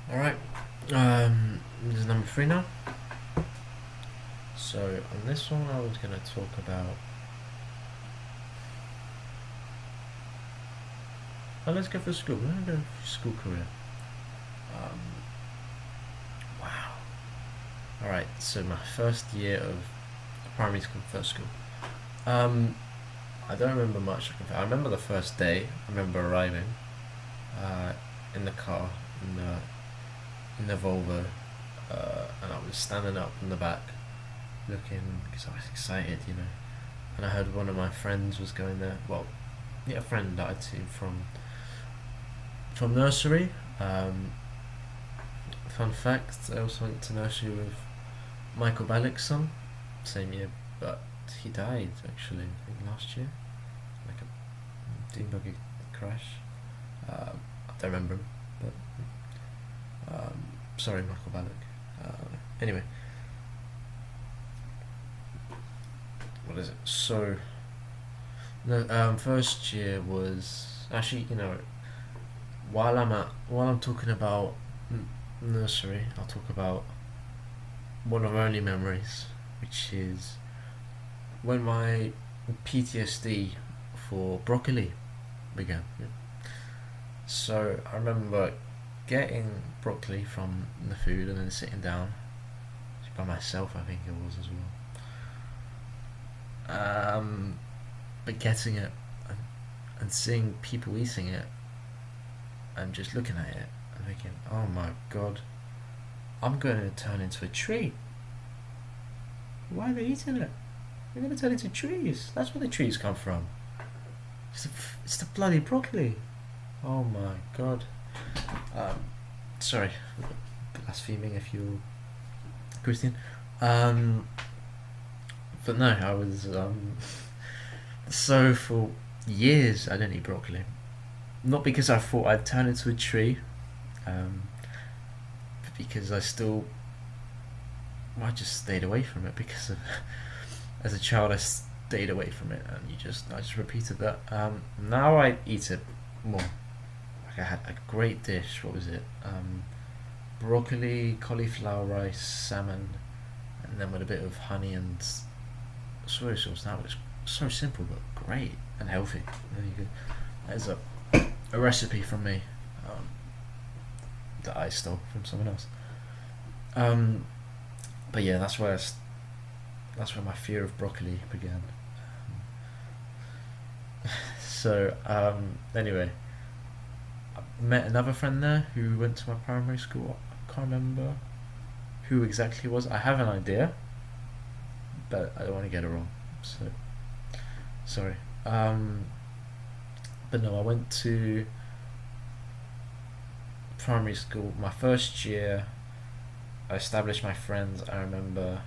Alright, this is number 3 now. So, on this one, I was going to talk about. Oh, let's go for school. We're going to go for school career. Um, wow. Alright, so my first year of primary school, first school. I don't remember much. I remember the first day. I remember arriving uh, in the car, in the Volvo, and I was standing up in the back, looking because I was excited, And I heard one of my friends was going there. Well, yeah, a friend that I'd seen from nursery. Fun fact: I also went to nursery with Michael Balik's son, same year, but he died actually. I think last year, like a dune buggy crash. I don't remember him, but sorry, Michael Balik. Anyway, what is it? So, no, first year was actually, while I'm talking about nursery, I'll talk about one of my only memories, which is when my PTSD for broccoli began. Yeah. So I remember getting broccoli from the food and then sitting down by myself. I think it was as well. But getting it and seeing people eating it and just looking at it and thinking, oh my god, I'm going to turn into a tree. Why are they eating it? They're going to turn into trees. That's where the trees come from. It's the bloody broccoli. Oh my god. Sorry, blaspheming if you're Christian. But no, I was so for years I didn't eat broccoli. Not because I thought I'd turn into a tree, but because I just stayed away from it because of, as a child I stayed away from it, and I just repeated that. Now I eat it more. Like I had a great dish. What was it? Broccoli, cauliflower rice, salmon, and then with a bit of honey and soy sauce. That was so simple but great and healthy. Really good. There's a recipe from me that I stole from someone else. But yeah, that's where my fear of broccoli began. So anyway, I met another friend there who went to my primary school. I can't remember who exactly it was. I have an idea, but I don't want to get it wrong. So sorry. But no, I went to primary school. My first year, I established my friends. I remember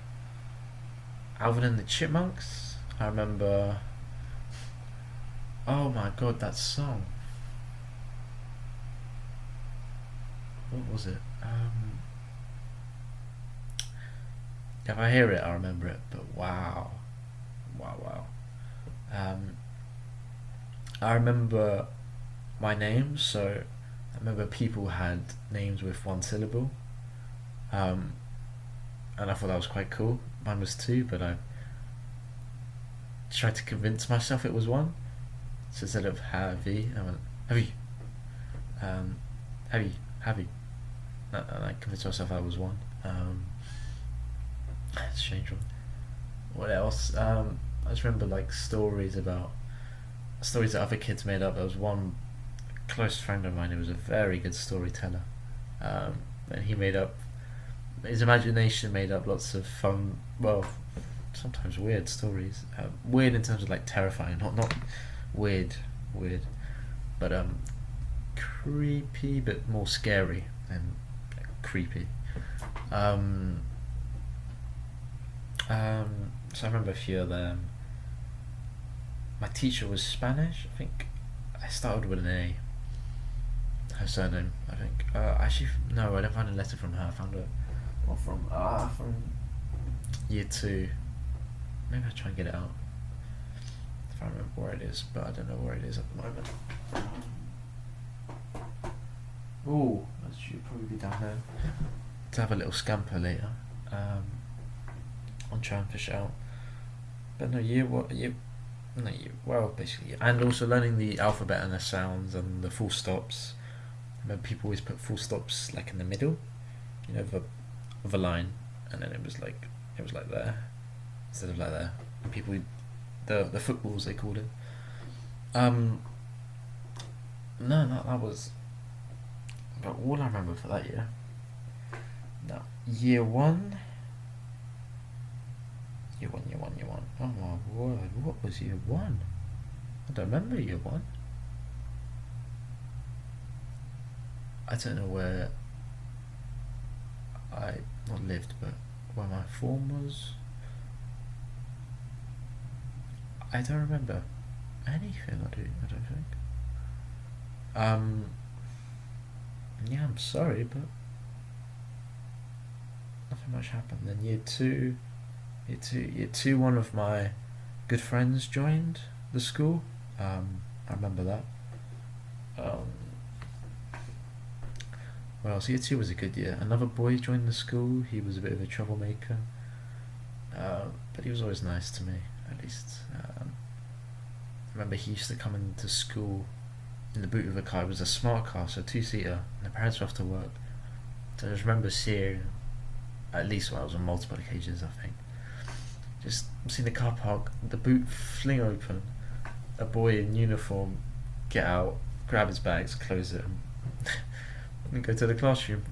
Alvin and the Chipmunks. I remember. Oh my god, that song. What was it? If I hear it, I remember it. But wow, wow. Um, I remember my name. So I remember people had names with one syllable, um, and I thought that was quite cool. Mine was two, but I tried to convince myself it was one. So instead of Harvey, I went Harvey, um, Harvey, and I convinced myself I was one. It's a strange one. What else? I just remember like stories that other kids made up. There was one close friend of mine who was a very good storyteller, and his imagination made up lots of fun. Well, sometimes weird stories. Weird in terms of like terrifying, not weird, but creepy, but more scary than creepy. Um, so I remember a few of them. My teacher was Spanish. I think I started with an A. Her surname, I think. Actually, no, I didn't find a letter from her. I found a one from year two. Maybe I'll try and get it out if I remember where it is, but I don't know where it is at the moment. Ooh, she'll probably be down there to have a little scamper later. I'll try and fish it out. But no, well, basically, and also learning the alphabet and the sounds and the full stops. I remember people always put full stops like in the middle, of a line, and then it was like there instead of like there. And people, the footballs they called it. No, that was about all I remember for that year. Now, year one. Year one. Oh my word, what was year one? I don't remember year one. I don't know where I not lived, but where my form was. I don't remember anything. I don't think. Yeah, I'm sorry, but nothing much happened. Then year two, one of my good friends joined the school. I remember that. Well, so year two was a good year. Another boy joined the school. He was a bit of a troublemaker, but he was always nice to me, at least. I remember he used to come into school in the boot of a car. It was a smart car, so 2-seater, and the parents were off to work. So I just remember seeing, at least when I was on multiple occasions, I think, just seeing the car park, the boot fling open, a boy in uniform get out, grab his bags, close it, and go to the classroom.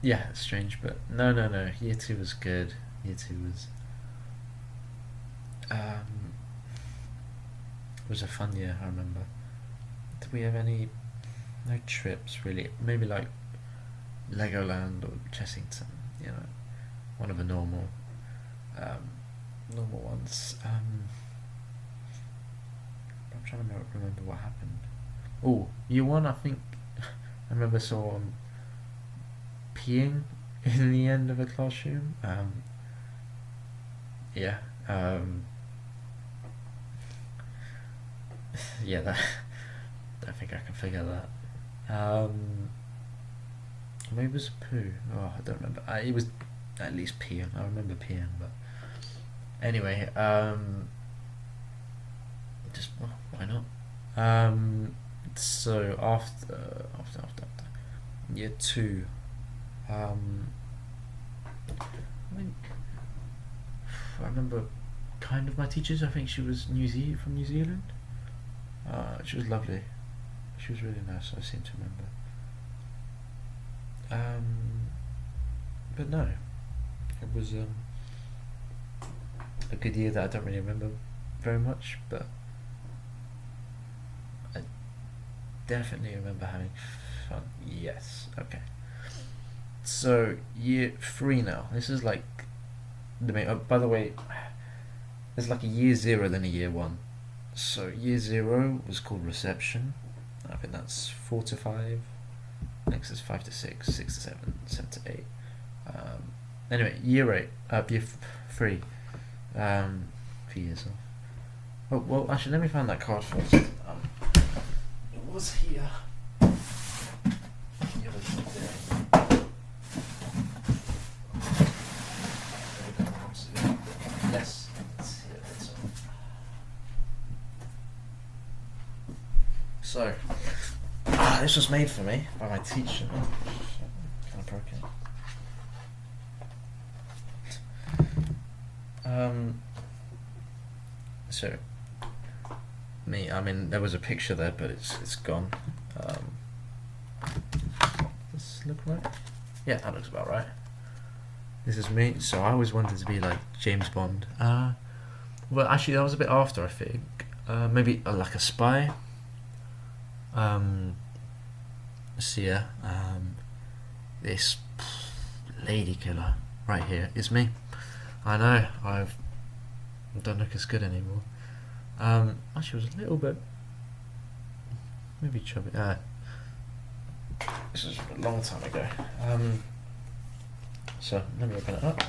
Yeah, it's strange, but no. Year two was good. Year two was a fun year. I remember. Did we have no trips really? Maybe like Legoland or Chessington. One of the normal ones. I'm trying to remember what happened. Oh, year one, I think I remember someone peeing in the end of a classroom. Yeah. Yeah, that. I think I can figure that. Maybe it was a poo. Oh, I don't remember. It was at least peeing. I remember peeing, but anyway. Just why not? So after year two, I remember kind of my teachers. I think she was from New Zealand. She was lovely. She was really nice. I seem to remember. But no, it was a good year that I don't really remember very much, but I definitely remember having fun. Yes. Okay. So year three now. This is like the main. Oh, by the way, there's like a year zero then a year one. So year zero was called reception. I think that's 4 to 5. Next is 5 to 6, 6 to 7, 7 to 8. Anyway, year 3. 3 years off. Oh, well, actually, let me find that card first. It was here. Yes, it's here. So, this was made for me by my teacher. Kind of broken. So, there was a picture there, but it's gone. Does this look right? Yeah, that looks about right. This is me. So I always wanted to be like James Bond. Well, actually, that was a bit after, I think. Maybe like a spy. So yeah, this lady killer right here is me. I know, I don't look as good anymore. Actually, it was a little bit, maybe chubby. This was a long time ago. So let me open it up.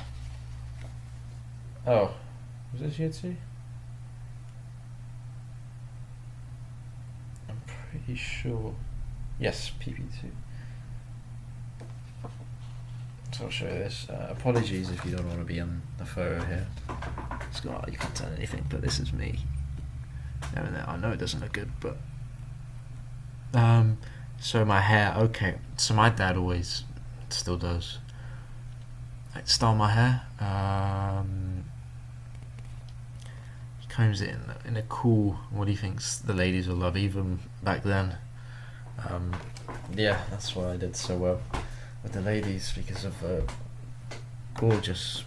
Oh, was this year two? I'm pretty sure Yes, PP2. So I'll show you this. Apologies if you don't want to be on the photo here. It's got, you can't tell anything, but this is me. I know it doesn't look good, but so my hair. Okay, so my dad always still does like style my hair. He combs it in a cool, what he thinks the ladies will love, even back then. Yeah, that's why I did so well with the ladies, because of gorgeous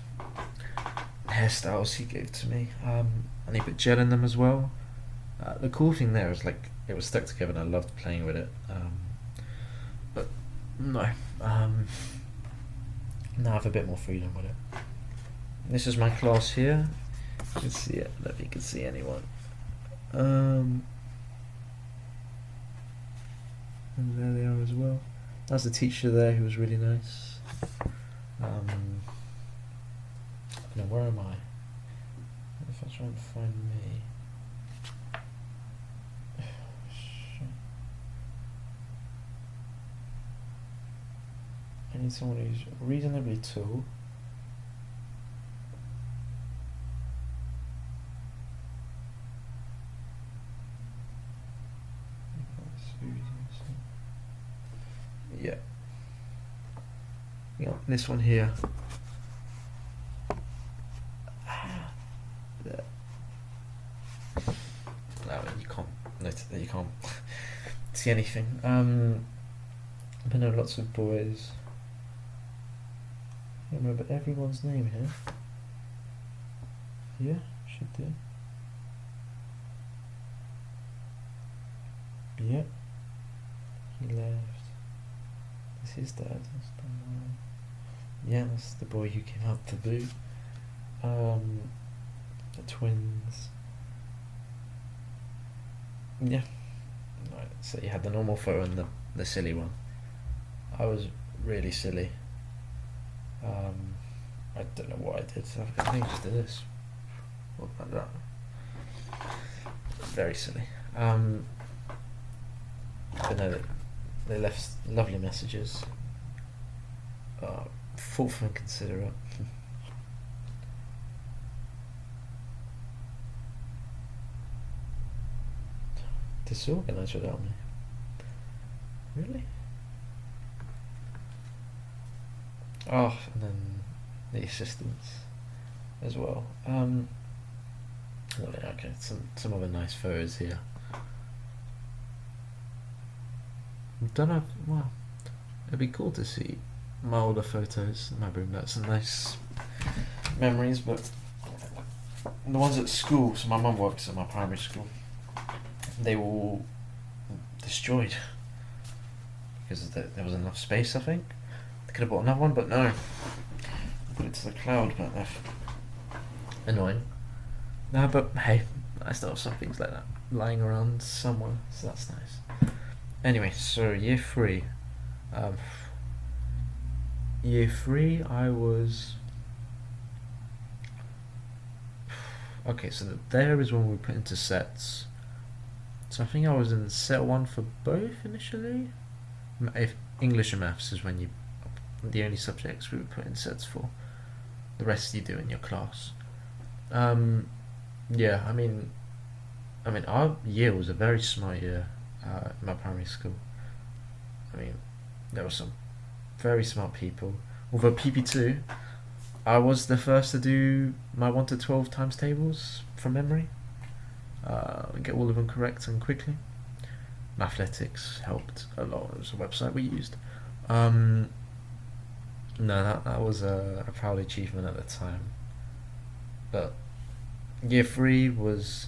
hairstyles he gave to me. And he put gel in them as well. The cool thing there is like it was stuck together, and I loved playing with it. But no, now I have a bit more freedom with it. This is my class here. You can see it. I don't know if you can see anyone. And there they are as well. That's the teacher there who was really nice. Now where am I? If I try and find me. I need someone who's reasonably tall. Yeah. Yeah, this one here. There. No, you can't. Notice that you can't see anything. But no, lots of boys. I don't remember everyone's name here. Yeah, should do. Yep. He left. That's his dad. That's the one. Yeah, that's the boy who came out to boot. The twins. Yeah. Right, so you had the normal photo and the silly one. I was really silly. I don't know what I did. So I think I just did this. What about that? Very silly. But no, they left lovely messages. Thoughtful and considerate. Disorganised without me. Really? Oh, and then the assistants as well. Okay, some other nice photos here. Don't have, well, it'd be cool to see my older photos in my room. That's some nice memories, but the ones at school, so my mum works at my primary school, they were all destroyed because there was enough space, I think. They could have bought another one, but no. Put it to the cloud, but they're annoying. No, but hey, I still have some things like that lying around somewhere, so that's nice. Anyway, so year 3. Year 3, I was... Okay, so there is when we put into sets. So I think I was in set 1 for both initially. If English and maths is when you... the only subjects we would put in sets for. The rest you do in your class. Yeah, I mean our year was a very smart year in my primary school. I mean, there were some very smart people. Although PP2, I was the first to do my 1 to 12 times tables from memory. Get all of them correct and quickly. Mathletics helped a lot. It was a website we used. No, that was a proud achievement at the time. But year 3 was...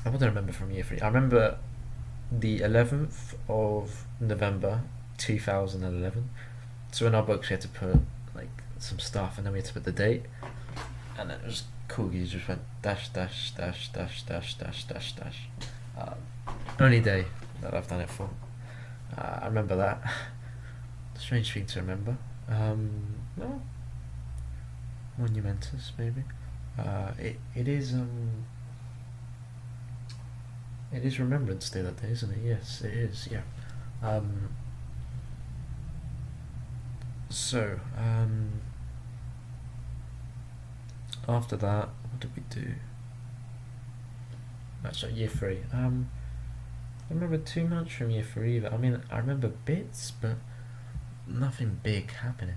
what do I remember from year 3? I remember the 11th of November 2011. So in our books we had to put like some stuff, and then we had to put the date, and it was cool. You just went dash dash dash dash dash dash dash dash. Only day that I've done it for. I remember that. Strange thing to remember. No, monumentous maybe. It is Remembrance Day that day, isn't it? Yes, it is. Yeah. Um, so after that, what did we do? Actually, year three. I don't remember too much from year three either. I mean, I remember bits, but nothing big happening.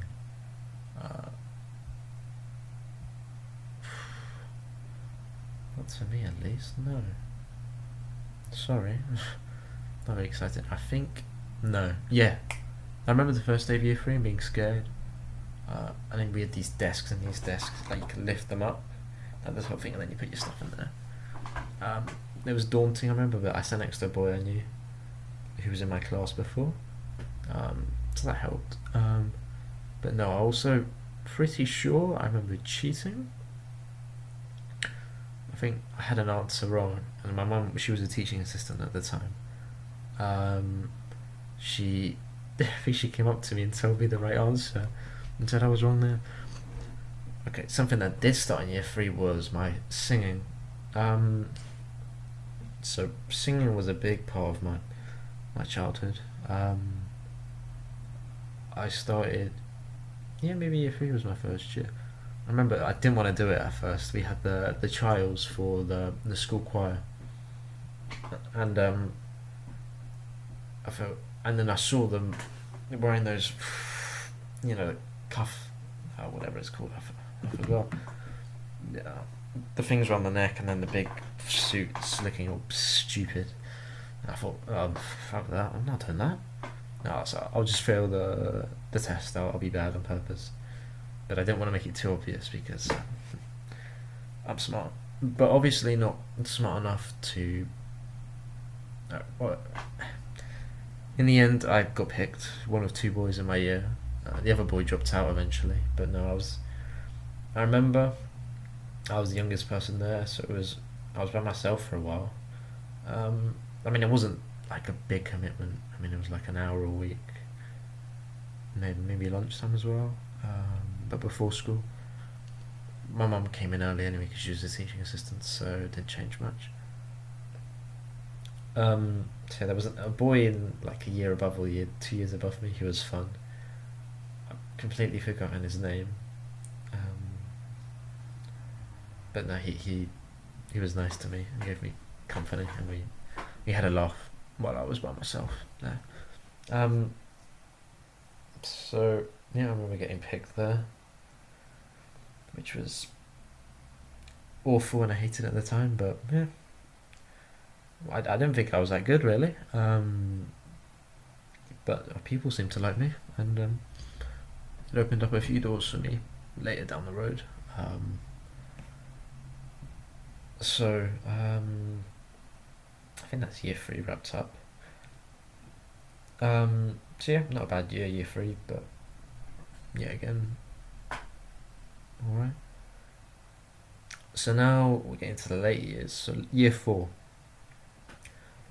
Uh, not to me, at least. No. Sorry. Not very excited. I think. No. Yeah. I remember the first day of year three and being scared. And then we had these desks, and these desks, like, you could lift them up, like this whole thing, and then you put your stuff in there. It was daunting, I remember, but I sat next to a boy I knew who was in my class before, so that helped. But no, I also pretty sure I remember cheating. I think I had an answer wrong, and my mum, she was a teaching assistant at the time. She, I think she came up to me and told me the right answer, and said I was wrong there. Okay, something that did start in year three was my singing. Um, so singing was a big part of my childhood. I started, yeah, maybe year three was my first year. I remember I didn't want to do it at first. We had the trials for the school choir, and I felt, and then I saw them wearing those, you know, cuff, whatever it's called. I forgot. Yeah, the things around the neck, and then the big suits looking all stupid. And I thought, oh, fuck that! I'm not doing that. No, so I'll just fail the test. I'll be bad on purpose. But I didn't want to make it too obvious because I'm smart, but obviously not smart enough to. Well, in the end, I got picked, one of two boys in my year. The other boy dropped out eventually, but no, I was. I remember I was the youngest person there, so I was by myself for a while. I mean, it wasn't like a big commitment. I mean, it was like an hour a week, maybe lunchtime as well. But before school, my mum came in early anyway because she was a teaching assistant, so it didn't change much. So yeah, there was a boy in like a year above or 2 years above me who was fun. I've completely forgotten his name, um, but no, he was nice to me and gave me company, and we had a laugh while I was by myself there. Um, so yeah, I remember getting picked there, which was awful and I hated it at the time. But yeah, I didn't think I was that good really. But people seemed to like me, and it opened up a few doors for me later down the road. Um, so I think that's year three wrapped up. So yeah, not a bad year, year three, but yeah, again, all right. So now we're getting to the late years. So year four.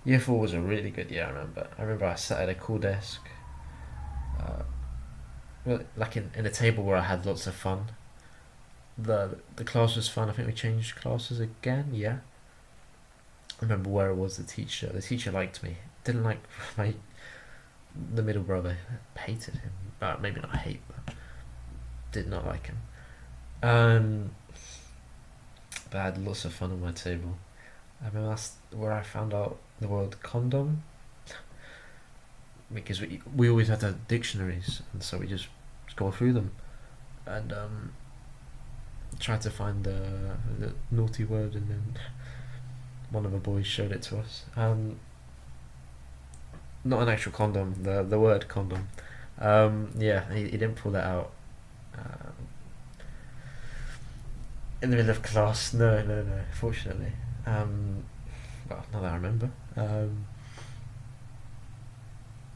Year four was a really good year. I remember I sat at a cool desk, uh, well, like in a table where I had lots of fun. The class was fun. I think we changed classes again. Yeah, I remember where it was. The teacher. The teacher liked me. Didn't like my the middle brother. Hated him. Maybe not hate, but did not like him. Um, but I had lots of fun on my table. I remember that's where I found out the word condom, because we always had the dictionaries, and so we just go through them and tried to find the naughty word, and then one of the boys showed it to us. Not an actual condom, the word condom. Yeah, he didn't pull that out um, in the middle of class. No, no, no. Fortunately, well, not that I remember.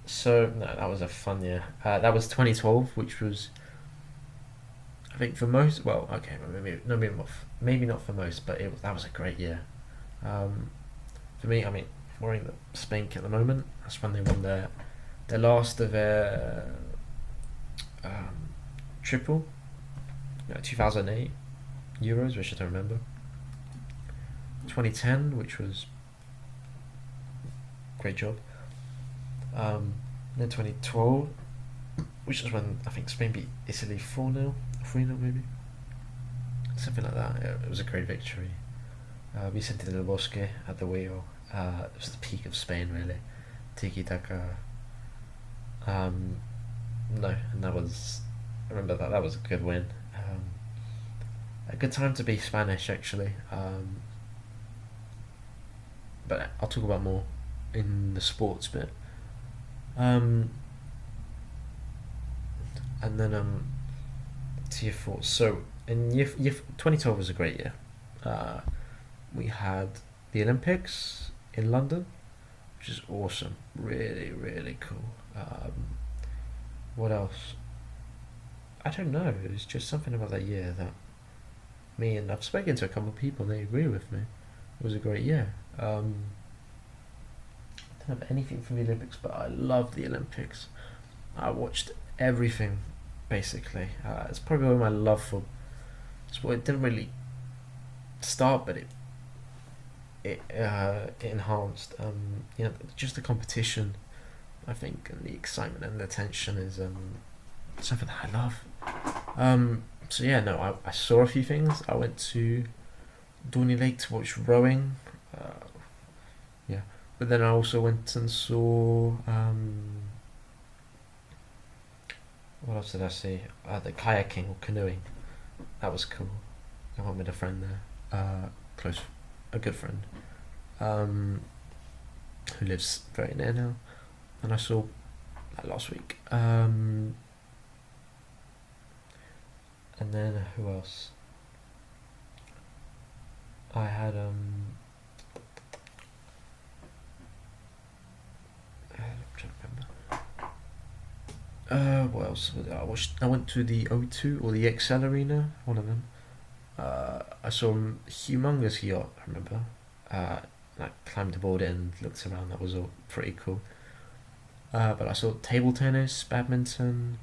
So no, that was a fun year. That was 2012, which was, I think, for most. Well, okay, maybe no, maybe not for most, but that was a great year. Um, for me, I mean, I'm wearing the Spank at the moment. That's when they won their last of their um, triple, 2008 Euros, which I don't remember. 2010, which was great job. then 2012, which is when I think Spain beat Italy 4-0, 3-0 maybe, something like that. It was a great victory. Vicente del Bosque at the wheel. It was the peak of Spain, really. Tiki Taka. No, and that was. I remember that was a good win. A good time to be Spanish, actually. But I'll talk about more in the sports bit. Um, and then to year four. So in year 2012 was a great year. Uh, we had the Olympics in London, which is awesome. Really, really cool. What else? I don't know. It was just something about that year that I've spoken to a couple of people. They agree with me. It was a great year. I don't have anything from the Olympics, but I love the Olympics. I watched everything basically. It's probably where my love for sport. It didn't really start, but it enhanced. Just the competition, I think, and the excitement and the tension is something that I love. So yeah, no, I saw a few things. I went to Dorney Lake to watch rowing. Yeah, but then I also went and saw what else did I see? The kayaking or canoeing. That was cool. I went with a friend there, a good friend, who lives very near now, and I saw that last week. And then who else? I had I'm trying to remember. What else? I watched. I went to the O2 or the XL Arena, one of them. I saw a humongous yacht. I remember. I climbed aboard it and looked around. That was all pretty cool. But I saw table tennis, badminton,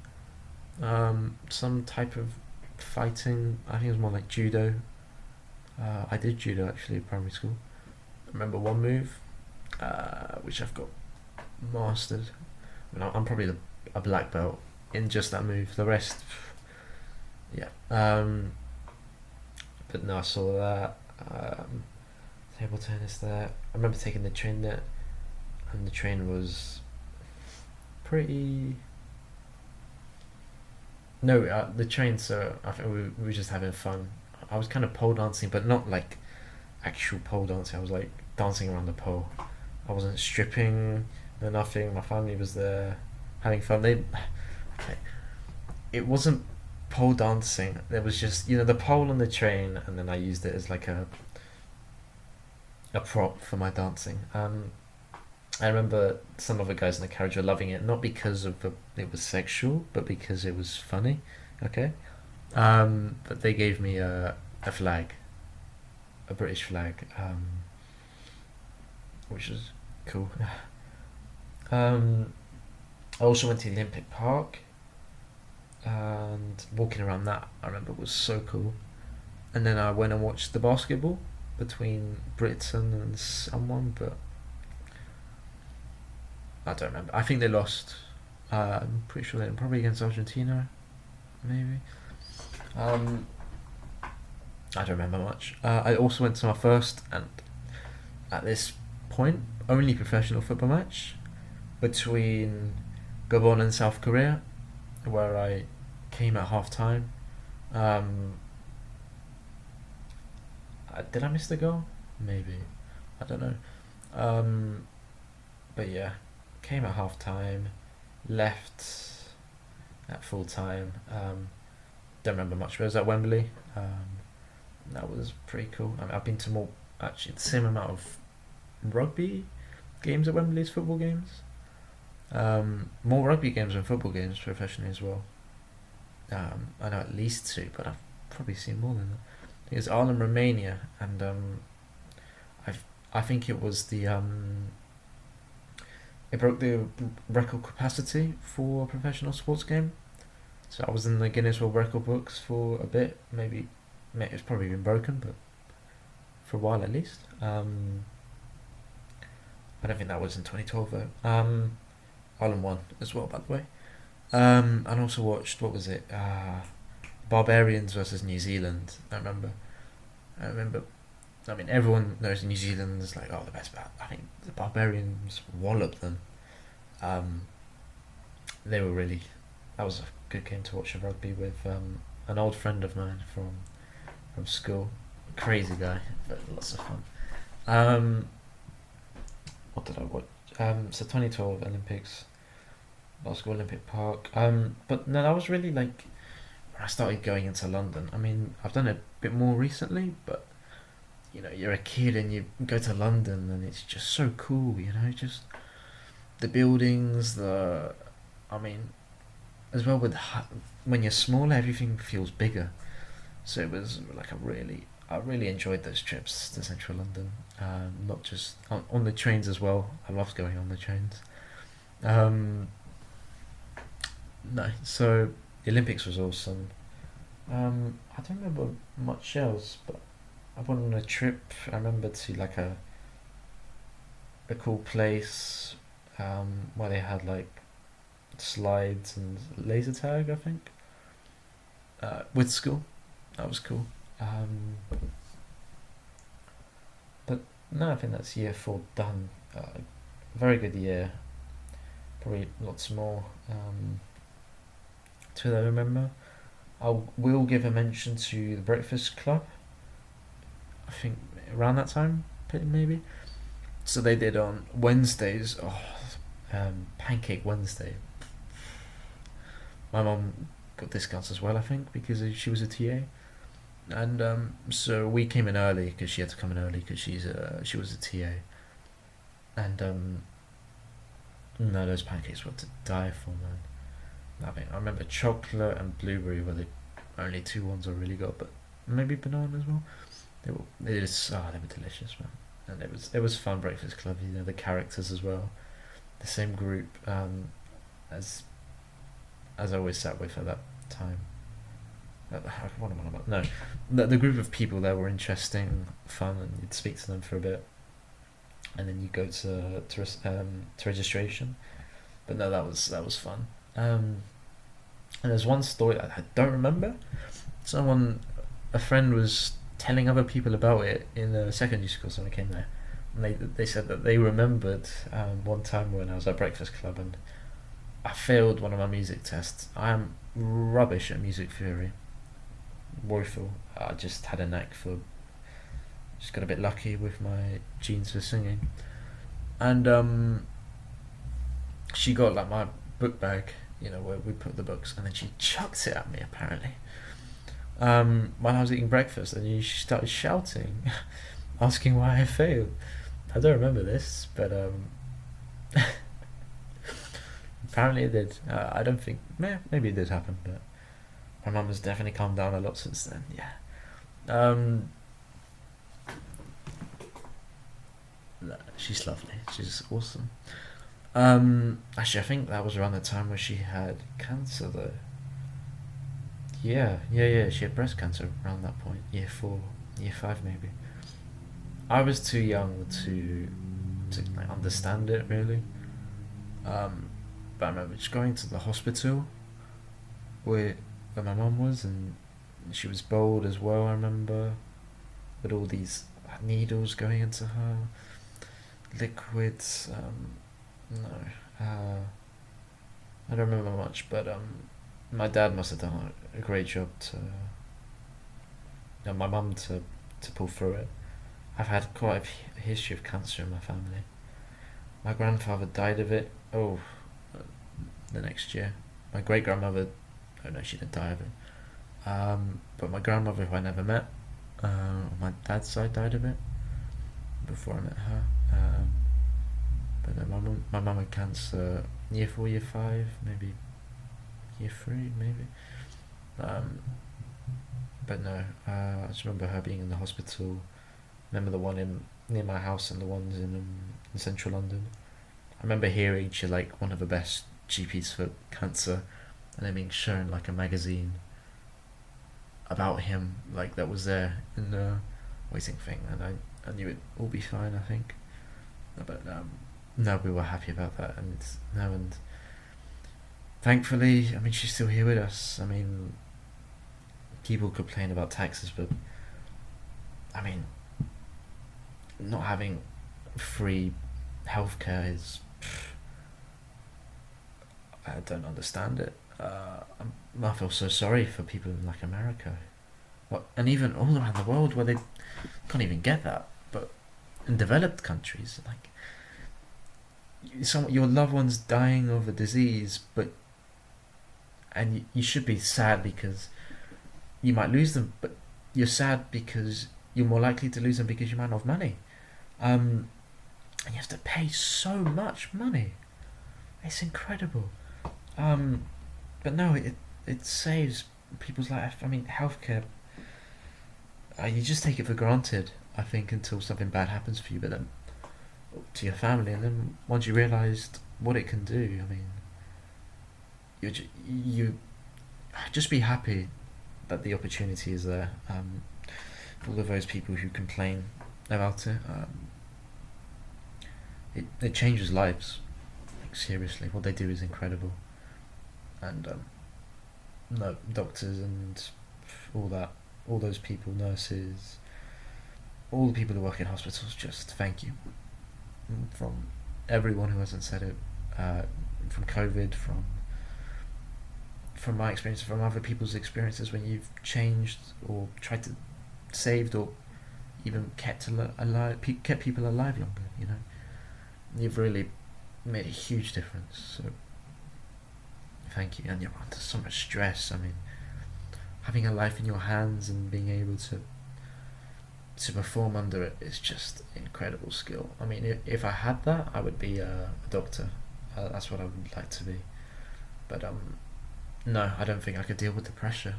some type of fighting. I think it was more like judo. I did judo actually in primary school. I remember one move, which I've got mastered. I'm probably a black belt in just that move. The rest, yeah. But no, I saw that. Table tennis there. I remember taking the train there, and the train was pretty. No, the train. So I think we were just having fun. I was kind of pole dancing, but not like actual pole dancing. I was like dancing around the pole. I wasn't stripping or nothing. My family was there having fun. Okay. It wasn't pole dancing. There was just the pole on the train, and then I used it as like a prop for my dancing. I remember some of the guys in the carriage were loving it, not because it was sexual, but because it was funny. Okay. But they gave me a flag, a British flag, which was cool. I also went to the Olympic Park, and walking around that I remember was so cool. And then I went and watched the basketball between Britain and someone, but I don't remember. I think they lost. I'm pretty sure they were probably against Argentina, maybe. I don't remember much. I also went to my first, and at this point, only professional football match between Gabon and South Korea, where I came at half time. Did I miss the goal? Maybe. I don't know. But yeah, came at half time, left at full time. Don't remember much, but it was at Wembley. That was pretty cool. I've been to more, actually, the same amount of rugby games at Wembley as football games. More rugby games than football games professionally as well. I know at least two, but I've probably seen more than that. I think it's Ireland, Romania, and I think it was it broke the record capacity for a professional sports game. So I was in the Guinness World Record books for a bit. Maybe it's probably been broken, but for a while at least. I don't think that was in 2012 though. Ireland won as well, by the way. And also watched, what was it? Barbarians versus New Zealand. I remember. I remember. I mean, everyone knows New Zealand is like, oh, the best, but I think the Barbarians walloped them. Um, they were really. That was a good game to watch a rugby with an old friend of mine from school. Crazy guy, but lots of fun. Um, what did I watch? So 2012 Olympics, Glasgow Olympic Park. But no, that was really like when I started going into London. I mean, I've done it a bit more recently, but you're a kid and you go to London and it's just so cool. Just the buildings, I mean, as well with when you're smaller, everything feels bigger. So it was like I really enjoyed those trips to central London. Not just on the trains as well. I loved going on the trains. Um, no, so the Olympics was awesome. I don't remember much else, but I went on a trip. I remember to like a cool place where they had like slides and laser tag. I think with school. That was cool. Um, but no, I think that's year four done. Very good year. Probably lots more to that I remember. I will give a mention to the Breakfast Club. I think around that time, maybe. So they did on Wednesdays. Oh, Pancake Wednesday. My mum got discounts as well, I think, because she was a TA. And so we came in early because she had to come in early because she was a TA. And no, those pancakes were to die for, man. I mean, I remember chocolate and blueberry were the only two ones I really got, but maybe banana as well. They were delicious, man. And it was fun Breakfast Club. The characters as well, the same group as I always sat with at that time. What am I on about? No, the group of people there were interesting, fun, and you'd speak to them for a bit, and then you go to registration. But no, that was fun. And there's one story I don't remember. A friend was telling other people about it in the secondary school. So when I came there, and they said that they remembered one time when I was at Breakfast Club and I failed one of my music tests. I am rubbish at music theory. Woeful. I just had a knack for. Just got a bit lucky with my genes for singing, and she got like my book bag, where we put the books, and then she chucked it at me apparently. When I was eating breakfast, and she started shouting, asking why I failed. I don't remember this, but apparently it did. I don't think. Maybe it did happen, but my mum has definitely calmed down a lot since then. Yeah. She's lovely. She's awesome. Actually, I think that was around the time where she had cancer, though. Yeah. She had breast cancer around that point. Year four, year five, maybe. I was too young to like, understand it really. But I remember just going to the hospital where my mum was, and she was bald as well. I remember with all these needles going into her, liquids. No, I don't remember much, but my dad must have done a great job my mum to pull through it. I've had quite a history of cancer in my family. My grandfather died of it. Oh, the next year. My great grandmother. Oh no, she didn't die of it. But my grandmother, who I never met, on my dad's side, died of it before I met her. But then my mum had cancer year four, year five, maybe year three, maybe. But no, I just remember her being in the hospital. Remember the one near my house and the ones in central London. I remember hearing she like one of the best GPs for cancer, and then being shown like a magazine about him, like that was there in the waiting thing, and I knew it all be fine. I think, but no, we were happy about that, and thankfully, I mean, she's still here with us. I mean, people complain about taxes, but I mean, not having free healthcare is, I don't understand it. I feel so sorry for people in like America, and even all around the world where they can't even get that. But in developed countries, like your loved one's dying of a disease, and you should be sad because you might lose them, but you're sad because you're more likely to lose them because you might not have money. And you have to pay so much money. It's incredible. But no, it saves people's life. I mean, healthcare. You just take it for granted. I think until something bad happens for you, but then to your family, and then once you realised what it can do, I mean, you just be happy that the opportunity is there. All of those people who complain about it, it changes lives. Like, seriously, what they do is incredible. And no, doctors and all those people, nurses, all the people who work in hospitals, just thank you. From everyone who hasn't said it, from COVID, from my experience, from other people's experiences, when you've changed or tried to saved or even kept people alive longer, you've really made a huge difference. So thank you. And you're under so much stress. I mean, having a life in your hands and being able to perform under it is just incredible skill. I mean, if I had that, I would be a doctor. That's what I would like to be. But no, I don't think I could deal with the pressure.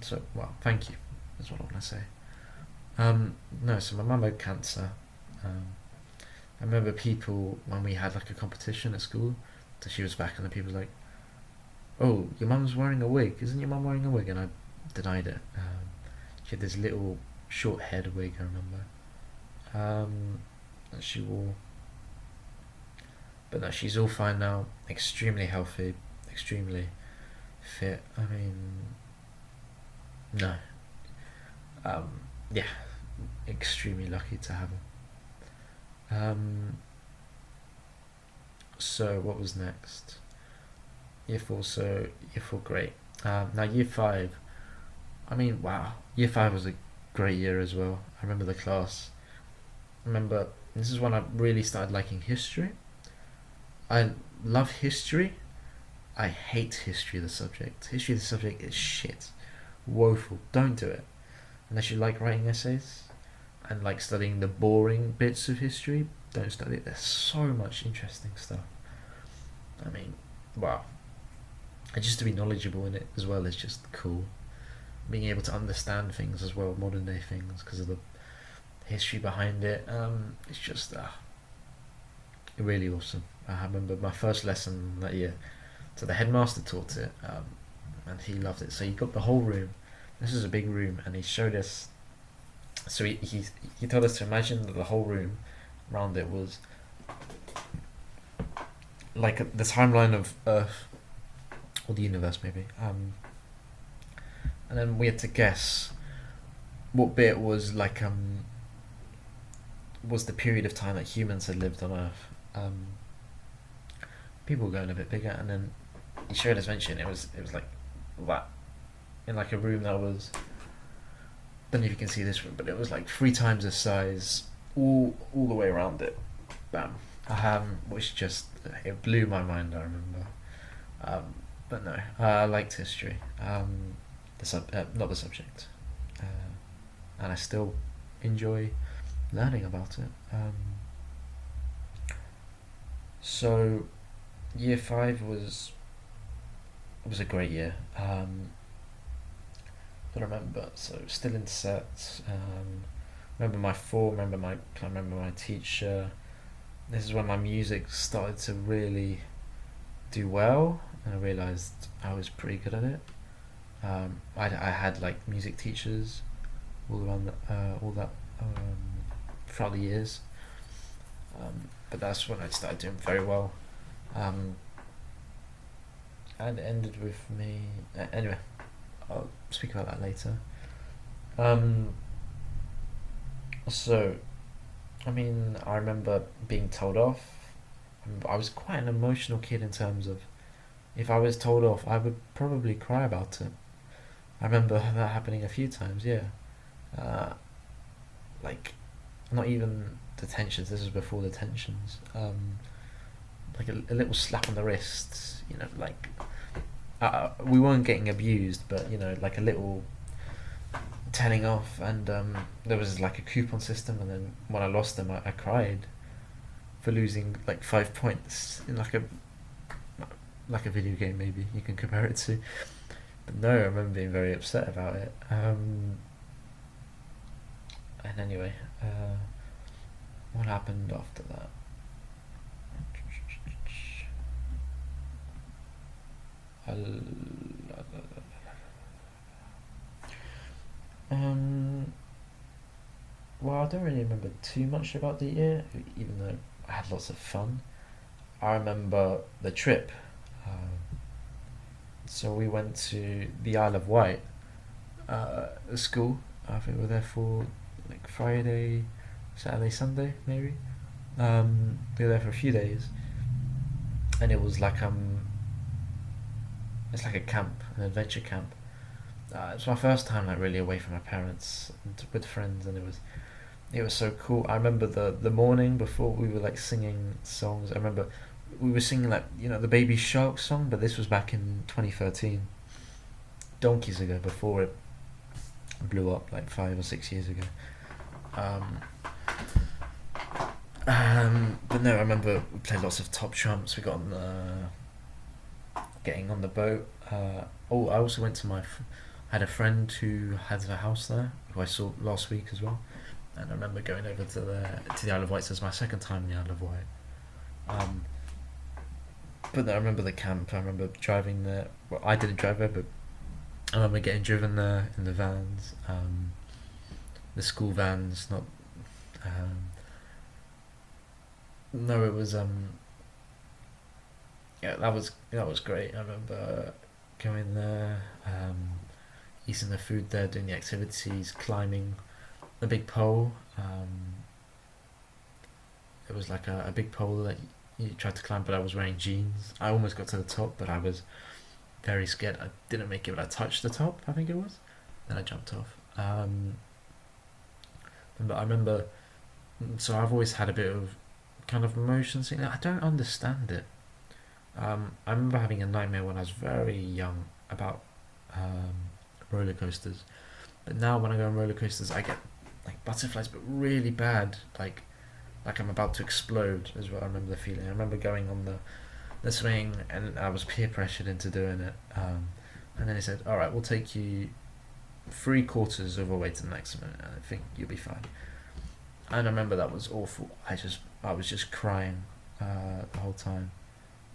So, well, thank you. That's what I want to say. No, so my mum had cancer. I remember people, when we had like a competition at school, so she was back and the people were like, "Oh, your mum's wearing a wig. Isn't your mum wearing a wig?" And I denied it. She had this little short head wig, I remember. That she wore. But no, she's all fine now. Extremely healthy. Extremely fit. I mean, no. Yeah. Extremely lucky to have her. So what was next? Year 4, so year 4, great. Now year 5, I mean, wow. Year 5 was a great year as well. I remember the class. I remember, this is when I really started liking history. I love history. I hate history, the subject. History, the subject is shit. Woeful. Don't do it. Unless you like writing essays and like studying the boring bits of history, don't study it. There's so much interesting stuff. I mean, wow. And just to be knowledgeable in it as well is just cool. Being able to understand things as well, modern day things, because of the history behind it. It's just really awesome. I remember my first lesson that year. So the headmaster taught it, and he loved it. So he got the whole room. This is a big room, and he showed us. So he told us to imagine that the whole room around it was like the timeline of Earth or the universe, maybe. And then we had to guess what bit was like was the period of time that humans had lived on Earth. People were going a bit bigger, and then he showed us mention it was like that in like a room that was, don't know if you can see this room, but it was like 3 times the size, all the way around it. Bam. Which just, it blew my mind, I remember. But no, I liked history. Not the subject. And I still enjoy learning about it. So year 5 was a great year. I remember, so still in sets. Remember my form. I remember my teacher. This is when my music started to really do well, and I realised I was pretty good at it. I had like music teachers all around throughout the years. but that's when I started doing very well. Um, and it ended with me. Anyway, I'll speak about that later. Um, so, I mean, I remember being told off. I was quite an emotional kid in terms of if I was told off, I would probably cry about it. I remember that happening a few times. Yeah, uh, like not even detentions. This was before detentions. Like a little slap on the wrist. Like we weren't getting abused, but like a little telling off. And there was like a coupon system, and then when I lost them, I cried for losing like 5 points in like a video game. Maybe you can compare it to. But no, I remember being very upset about it. And anyway, what happened after that? Um, well, I don't really remember too much about the year, even though I had lots of fun. I remember the trip. So we went to the Isle of Wight, school. I think we were there for like Friday, Saturday, Sunday, maybe. We were there for a few days, and it was like it's like a camp, an adventure camp. It's my first time like really away from my parents and with friends, and it was so cool. I remember the morning before we were like singing songs. I remember we were singing like the Baby Shark song, but this was back in 2013, donkeys ago, before it blew up like 5 or 6 years ago. Um, but no, I remember we played lots of top trumps. We got on getting on the boat. I also went to I had a friend who has a house there, who I saw last week as well, and I remember going over to the Isle of Wight. So it was my second time in the Isle of Wight. Um, but no, I remember the camp. I remember driving there. Well, I didn't drive there, but I remember getting driven there in the vans, the school vans. Not. No, it was. Yeah, that was great. I remember going there, eating the food there, doing the activities, climbing the big pole. It was like a big pole that you tried to climb, but I was wearing jeans. I almost got to the top, but I was very scared. I didn't make it, but I touched the top, I think it was. Then I jumped off. But I remember, so I've always had a bit of kind of motion sickness. I don't understand it. I remember having a nightmare when I was very young about roller coasters. But now when I go on roller coasters, I get like butterflies, but really bad. Like I'm about to explode is what I remember the feeling. I remember going on the swing, and I was peer pressured into doing it. And then he said, "All right, we'll take you 3/4 of the way to the next one, and I think you'll be fine." And I remember that was awful. I was just crying the whole time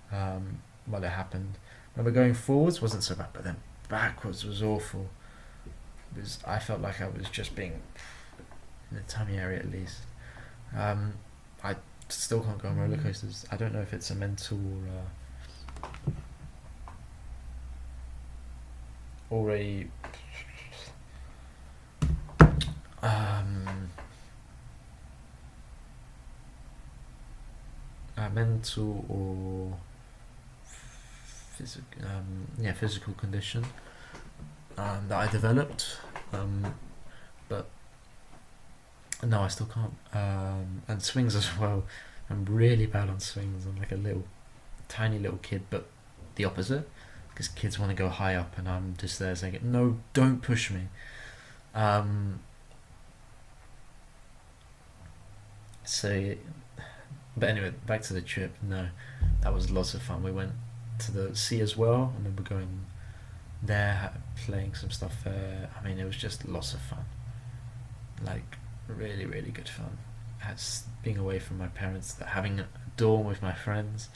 while it happened. I remember going forwards wasn't so bad, but then backwards was awful. I felt like I was just being in the tummy area at least. I still can't go on roller coasters. I don't know if it's a mental or a mental or physical condition that I developed. But no, I still can't. And swings as well. I'm really bad on swings. I'm like a tiny little kid, but the opposite. Because kids want to go high up, and I'm just there saying, "No, don't push me." So, but anyway, back to the trip. No, that was lots of fun. We went to the sea as well. I remember going there, playing some stuff there. I mean, it was just lots of fun. Like, really, really good fun. As being away from my parents, having a dorm with my friends.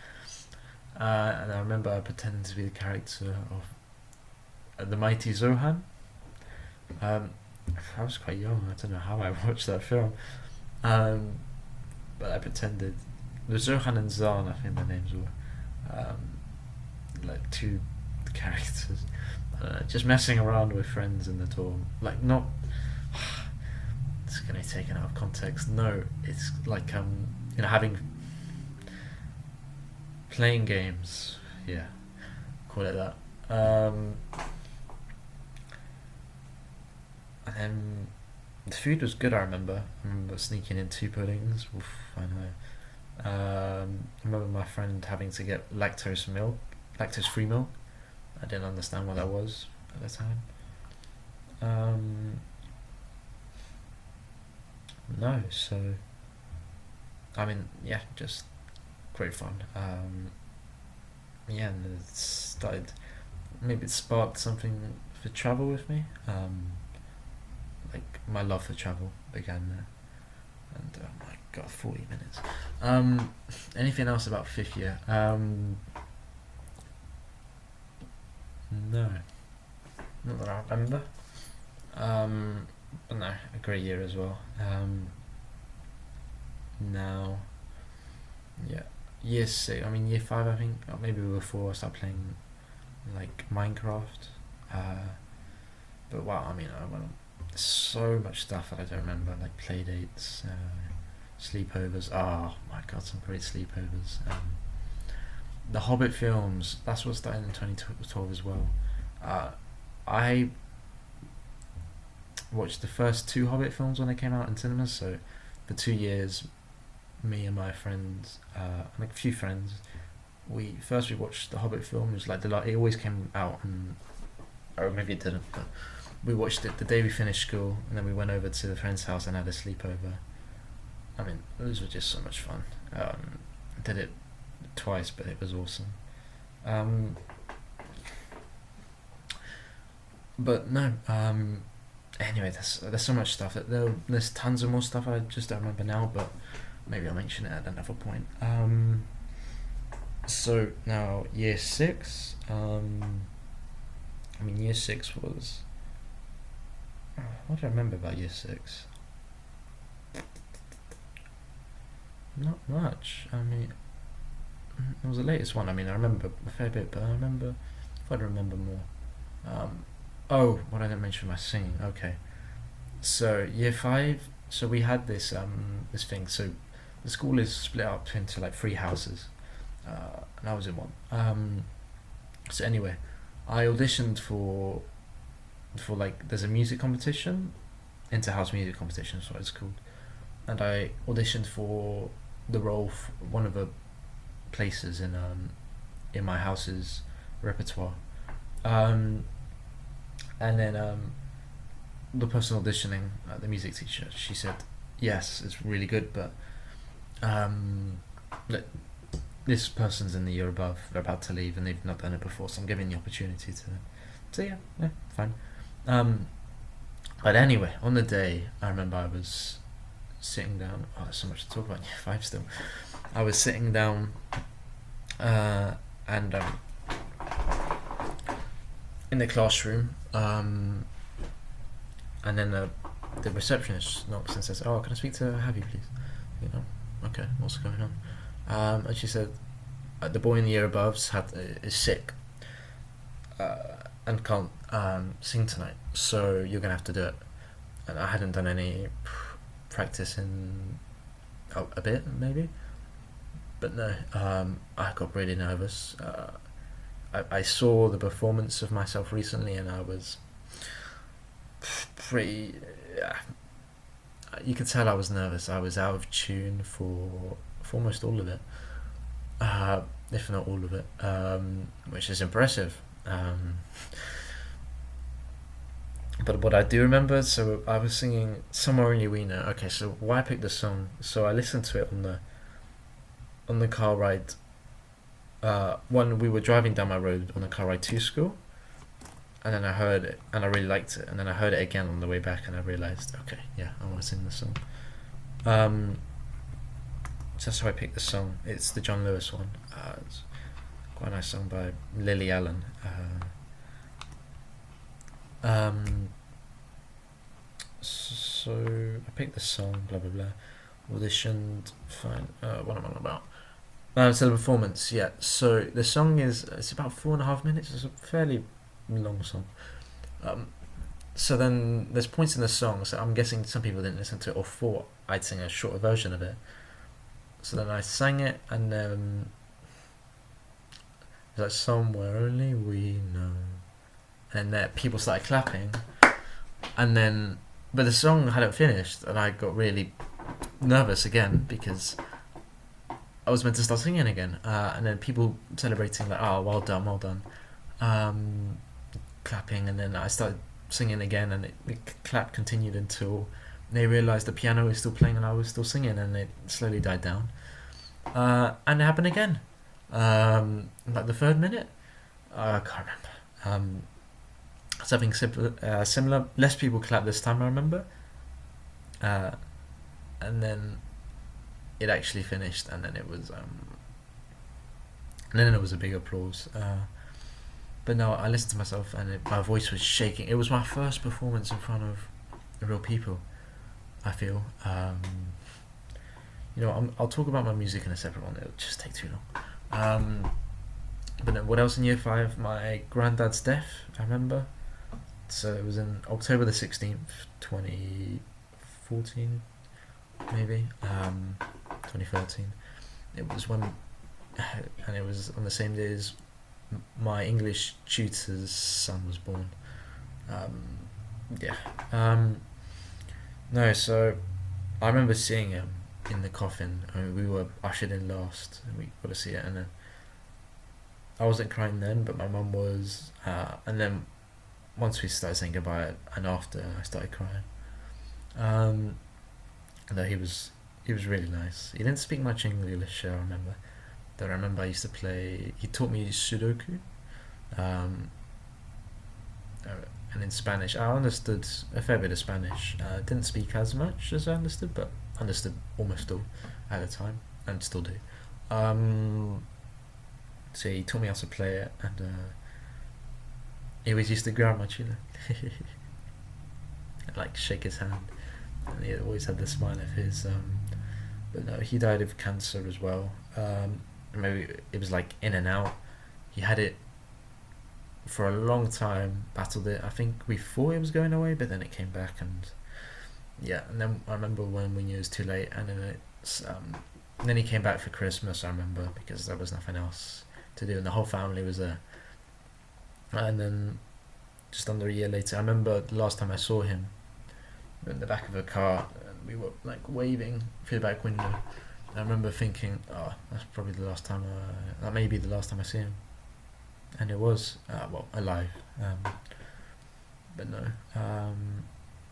And I remember I pretended to be the character of the Mighty Zohan. I was quite young. I don't know how I watched that film. But I pretended It was Zohan and Zahn, I think their names were. Like two characters. Just messing around with friends in the dorm. Like, not. It's gonna be taken out of context. No, it's like having playing games. Yeah, call it that. And then the food was good. I remember sneaking in two puddings. Oof, I know. I remember my friend having to get lactose-free milk. I didn't understand what that was at the time. No, so I mean, yeah, just great fun. Yeah, and it started. Maybe it sparked something for travel with me. Like my love for travel began there. And oh my god, 40 minutes. Anything else about fifth year? No, not that I remember. But no, a great year as well. Now, yeah, year six. I mean, year five. I think or maybe before I started playing like Minecraft. But wow, I mean, I went on so much stuff that I don't remember, like play dates, sleepovers. Oh my god, some great sleepovers. The Hobbit films. That's what started in 2012 as well. I watched the first two Hobbit films when they came out in cinemas. So for 2 years, me and my friends, like a few friends, we watched the Hobbit film. It was like it always came out, or maybe it didn't. But we watched it the day we finished school, and then we went over to the friend's house and had a sleepover. I mean, those were just so much fun. Did it twice, but it was awesome. But no. Anyway, there's so much stuff. There's tons of more stuff I just don't remember now, but maybe I'll mention it at another point. So now year six. I mean, year six was. What do I remember about year six? Not much. I mean, it was the latest one. I mean, I remember a fair bit, but I remember if I'd remember more. Oh, what I didn't mention my singing. Okay, so year five. So we had this thing. So the school is split up into like three houses, and I was in one. So anyway, I auditioned for like there's a music competition, inter-house music competition is what it's called, and I auditioned for the role for one of the places in my house's repertoire. And then the person auditioning, the music teacher, she said, "Yes, it's really good, but look, this person's in the year above. They're about to leave, and they've not done it before, so I'm giving the opportunity to them." So yeah, fine. But anyway, on the day, I remember I was sitting down. Oh, there's so much to talk about in year five still. I was sitting down, and in the classroom, and then the receptionist knocks and says, "Oh, can I speak to Javi, please?" You know, okay, what's going on? And she said, "The boy in the year above is sick, and can't sing tonight, so you're gonna have to do it." And I hadn't done any practice in a bit, maybe, but no, I got really nervous. I saw the performance of myself recently, and I was pretty. You could tell I was nervous. I was out of tune for almost all of it, if not all of it, which is impressive. But what I do remember, so I was singing "Somewhere Only We Know." Okay, so why I picked the song? So I listened to it on the car ride. When we were driving down my road on the car ride to school, and then I heard it, and I really liked it, and then I heard it again on the way back, and I realised, okay, yeah, I want to sing this song. So that's how I picked the song. It's the John Lewis one. It's quite a nice song by Lily Allen. So I picked the song, blah blah blah. Auditioned, fine. What am I on about? So the performance, yeah. So the song it's about 4.5 minutes. It's a fairly long song. Um, so then there's points in the song. So I'm guessing some people didn't listen to it or thought I'd sing a shorter version of it. So then I sang it, and it's like somewhere only we know, and then people started clapping, and then but the song hadn't finished, and I got really nervous again because I was meant to start singing again, and then people celebrating like, "Oh, well done, well done," um, clapping, and then I started singing again, and the clap continued until they realised the piano was still playing and I was still singing, and it slowly died down. And it happened again, like the third minute. I can't remember. Something similar. Less people clapped this time, I remember. Uh, and then it actually finished, and then it was and then it was a big applause. But no, I listened to myself, and my voice was shaking. It was my first performance in front of real people, I feel. I'll talk about my music in a separate one. It'll just take too long. But then what else in year 5? My granddad's death, I remember. So it was in October the 16th, 2014, maybe. 2013. It was when, and it was on the same day as my English tutor's son was born. Yeah. No, so I remember seeing him in the coffin. I mean, we were ushered in last, and we got to see it. And then I wasn't crying then, but my mum was. And then once we started saying goodbye, and after I started crying. No, he was really nice. He didn't speak much English. I remember. That I remember I used to play. He taught me Sudoku. And in Spanish, I understood a fair bit of Spanish. Didn't speak as much as I understood, but understood almost all at the time, and still do. So he taught me how to play it, and he always used to grab my cello and like shake his hand, and he always had the smile of his. But no, he died of cancer as well. Maybe it was like in and out. He had it for a long time, battled it. I think we thought it was going away, but then it came back, and yeah. And then I remember when we knew it was too late, and then then he came back for Christmas. I remember because there was nothing else to do, and the whole family was there. And then just under a year later, I remember the last time I saw him in the back of a car, and we were like waving through the back window. I remember thinking, oh, that's probably the last time. That may be the last time I see him, and it was alive. But no,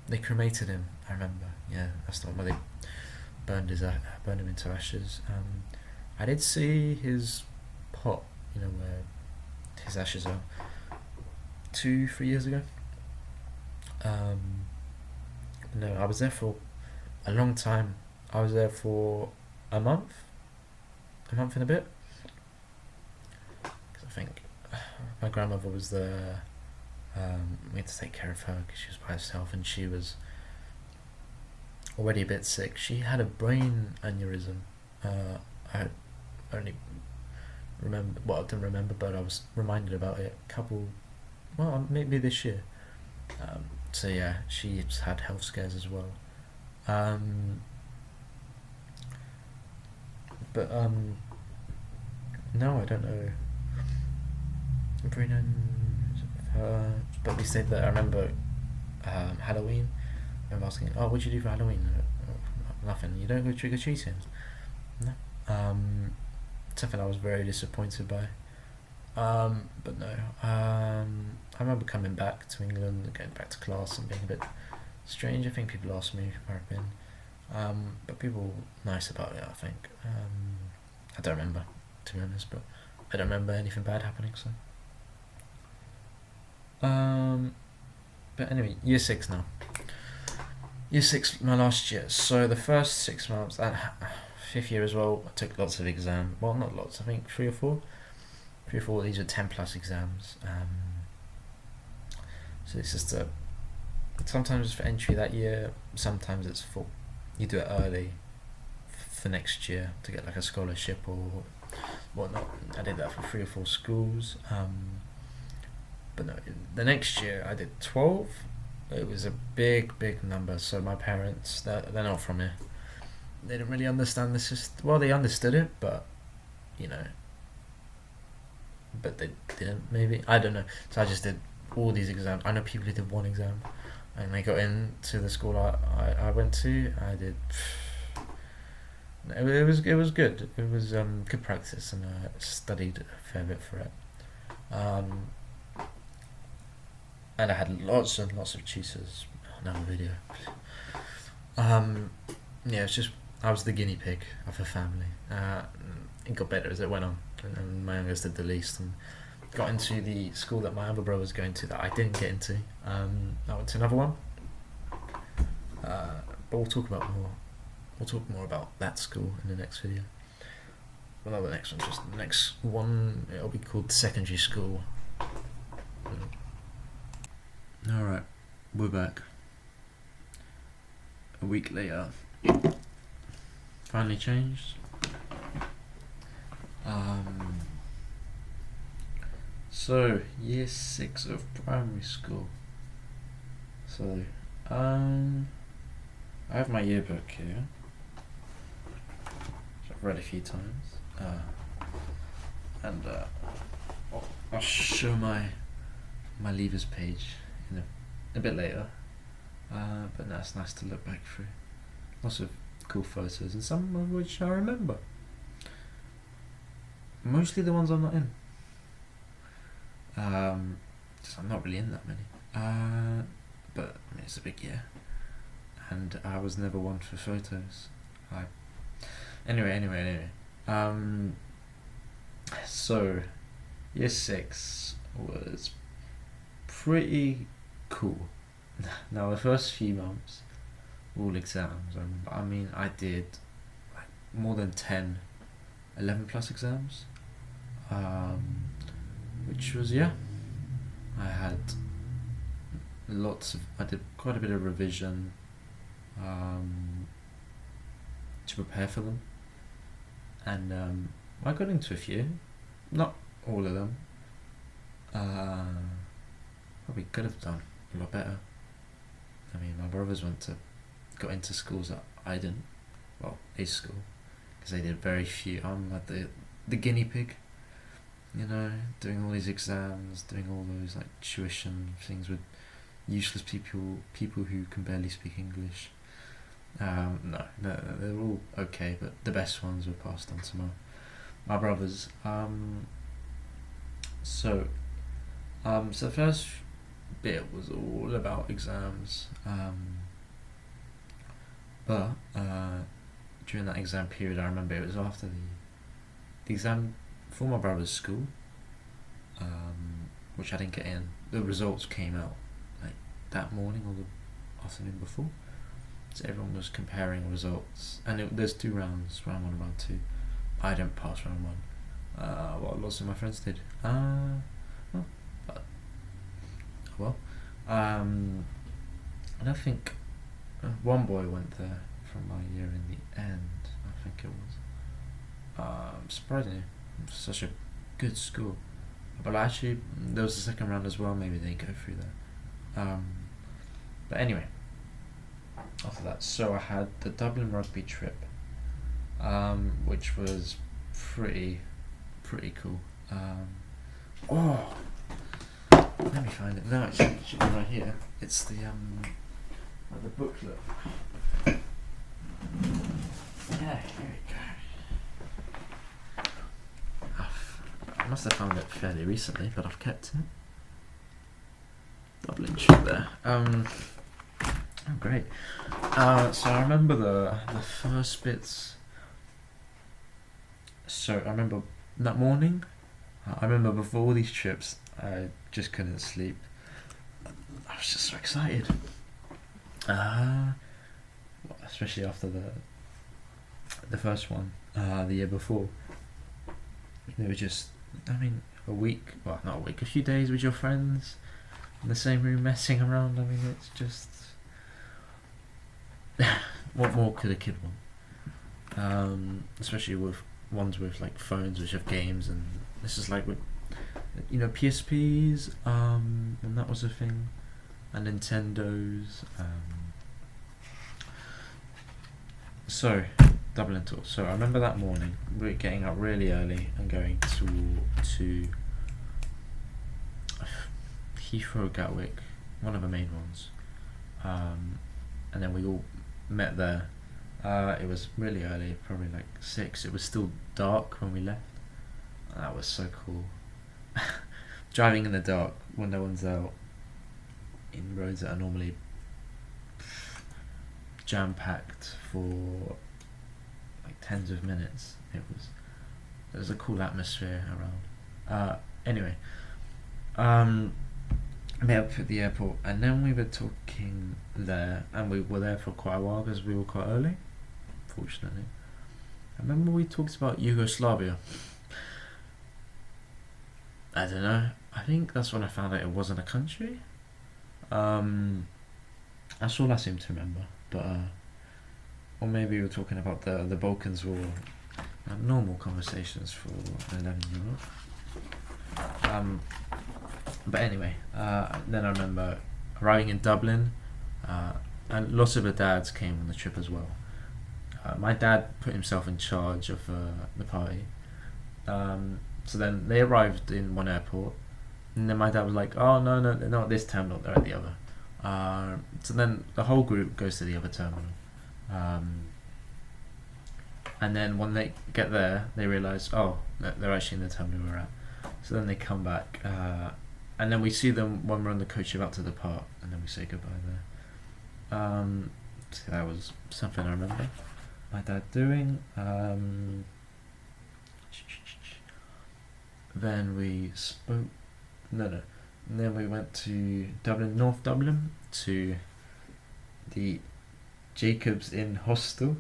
they cremated him. I remember. Yeah, that's the one where they burned him into ashes. I did see his pot, where his ashes are. 2-3 years ago. No, I was there for a long time. I was there for a month and a bit. Because I think my grandmother was there. We had to take care of her because she was by herself, and she was already a bit sick. She had a brain aneurysm. I only remember, I didn't remember, but I was reminded about it maybe this year. So yeah, she's had health scares as well. But no, I don't know. But we stayed there. I remember Halloween. I remember asking, "Oh, what'd you do for Halloween?" Nothing. You don't go trick or treating? No. Something I was very disappointed by. But no. I remember coming back to England, going back to class, and being a bit strange. I think people asked me where I've been. But people were nice about it, I think. I don't remember, to be honest, but I don't remember anything bad happening, so. But anyway, year 6 now. Year 6, my last year. So the first 6 months, and 5th year as well, I took lots of exams. Well, not lots, I think 3 or 4. 3 or 4, these are 10 plus exams. So it's just sometimes it's for entry that year, sometimes you do it early for next year to get like a scholarship or well, not I did that for 3 or 4 schools. But no, the next year I did 12. It was a big number. So my parents, they're not from here. They didn't really understand the system. Well, they understood it, but you know, but they didn't. Maybe I don't know. So I just did all these exams. I know people who did one exam, and they got into the school I went to. I did. It was good. It was good practice, and I studied a fair bit for it. Um, and I had lots and lots of tutors. Another video. Um, yeah, it's just I was the guinea pig of the family. It got better as it went on, and my youngest did the least, and got into the school that my other brother was going to that I didn't get into. I went to another one, but we'll talk about more. We'll talk more about that school in the next video. Well, not the next one, just the next one. It'll be called secondary school. All right, we're back. A week later, finally changed. So year 6 of primary school. So, I have my yearbook here, which I've read a few times, and I'll show my leavers page in a bit later. But no, it's nice to look back through. Lots of cool photos, and some of which I remember. Mostly the ones I'm not in. 'Cause I'm not really in that many. But I mean, it's a big year, and I was never one for photos. Anyway. So year 6 was pretty cool. Now the first few months, all exams. I mean, I did like more than 10, 11 plus exams, which was I had I did quite a bit of revision to prepare for them, and I got into a few, not all of them. Probably could have done a lot better. I mean, my brothers got into schools that I didn't. Well, a school, because they did very few. I'm like the guinea pig, doing all these exams, doing all those like tuition things with useless people who can barely speak English. No, they're all okay, but the best ones were passed on to my brothers. So the first bit was all about exams, but during that exam period, I remember it was after the exam for my brother's school, which I didn't get in. The results came out like that morning or the afternoon before, so everyone was comparing results, and there's 2 rounds, round 1 and round 2. I didn't pass round 1. Well, lots of my friends did. And I think one boy went there from my year in the end. I think it was. Surprisingly, such a good school. But actually, there was a second round as well. Maybe they go through that. But anyway, after that, so I had the Dublin rugby trip, which was pretty cool. Let me find it. No, it should be right here. It's the booklet. Yeah, here we go. I must have found it fairly recently, but I've kept it. Dublin trip there. Oh, great. So I remember the first bits. So I remember that morning. I remember before all these trips, I just couldn't sleep. I was just so excited. Especially after the first one, the year before. They were just, a week, well, not a week, a few days with your friends in the same room messing around. I mean, it's just, what more could a kid want? Especially with ones with like phones which have games, and this is like with PSPs, and that was a thing, and Nintendos. So Dublin tour. So I remember that morning we were getting up really early and going to Heathrow, Gatwick, one of the main ones, and then we all met there. It was really early, probably like 6. It was still dark when we left. That was so cool. Driving in the dark when no one's out in roads that are normally jam-packed for like tens of minutes. It was a cool atmosphere around. Anyway, met up at the airport, and then we were talking there, and we were there for quite a while because we were quite early, fortunately. I remember we talked about Yugoslavia. I don't know, I think that's when I found out it wasn't a country. That's all I seem to remember, but or maybe we were talking about the Balkans War. Normal conversations for an 11-year-old. But anyway, then I remember arriving in Dublin, and lots of the dads came on the trip as well. My dad put himself in charge of the party. So then they arrived in one airport, and then my dad was like, "Oh no, they're not at this terminal, they're at the other." So then the whole group goes to the other terminal. And then when they get there, they realise, oh, they're actually in the terminal we're at. So then they come back, and then we see them when we're on the coach about to depart, and then we say goodbye there. So that was something I remember my dad doing. Then we spoke. No. And then we went to Dublin, North Dublin, to the Jacob's Inn hostel.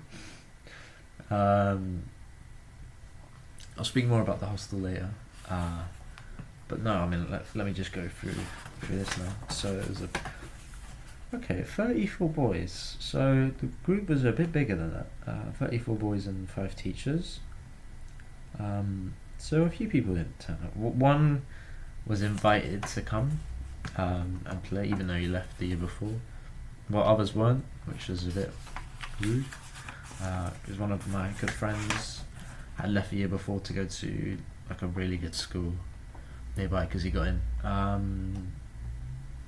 I'll speak more about the hostel later. But no, I mean, let me just go through this now. So it was 34 boys. So the group was a bit bigger than that. 34 boys and 5 teachers. So a few people didn't turn up. One was invited to come and play, even though he left the year before. While others weren't, which was a bit rude. Because one of my good friends had left the year before to go to like a really good school nearby because he got in.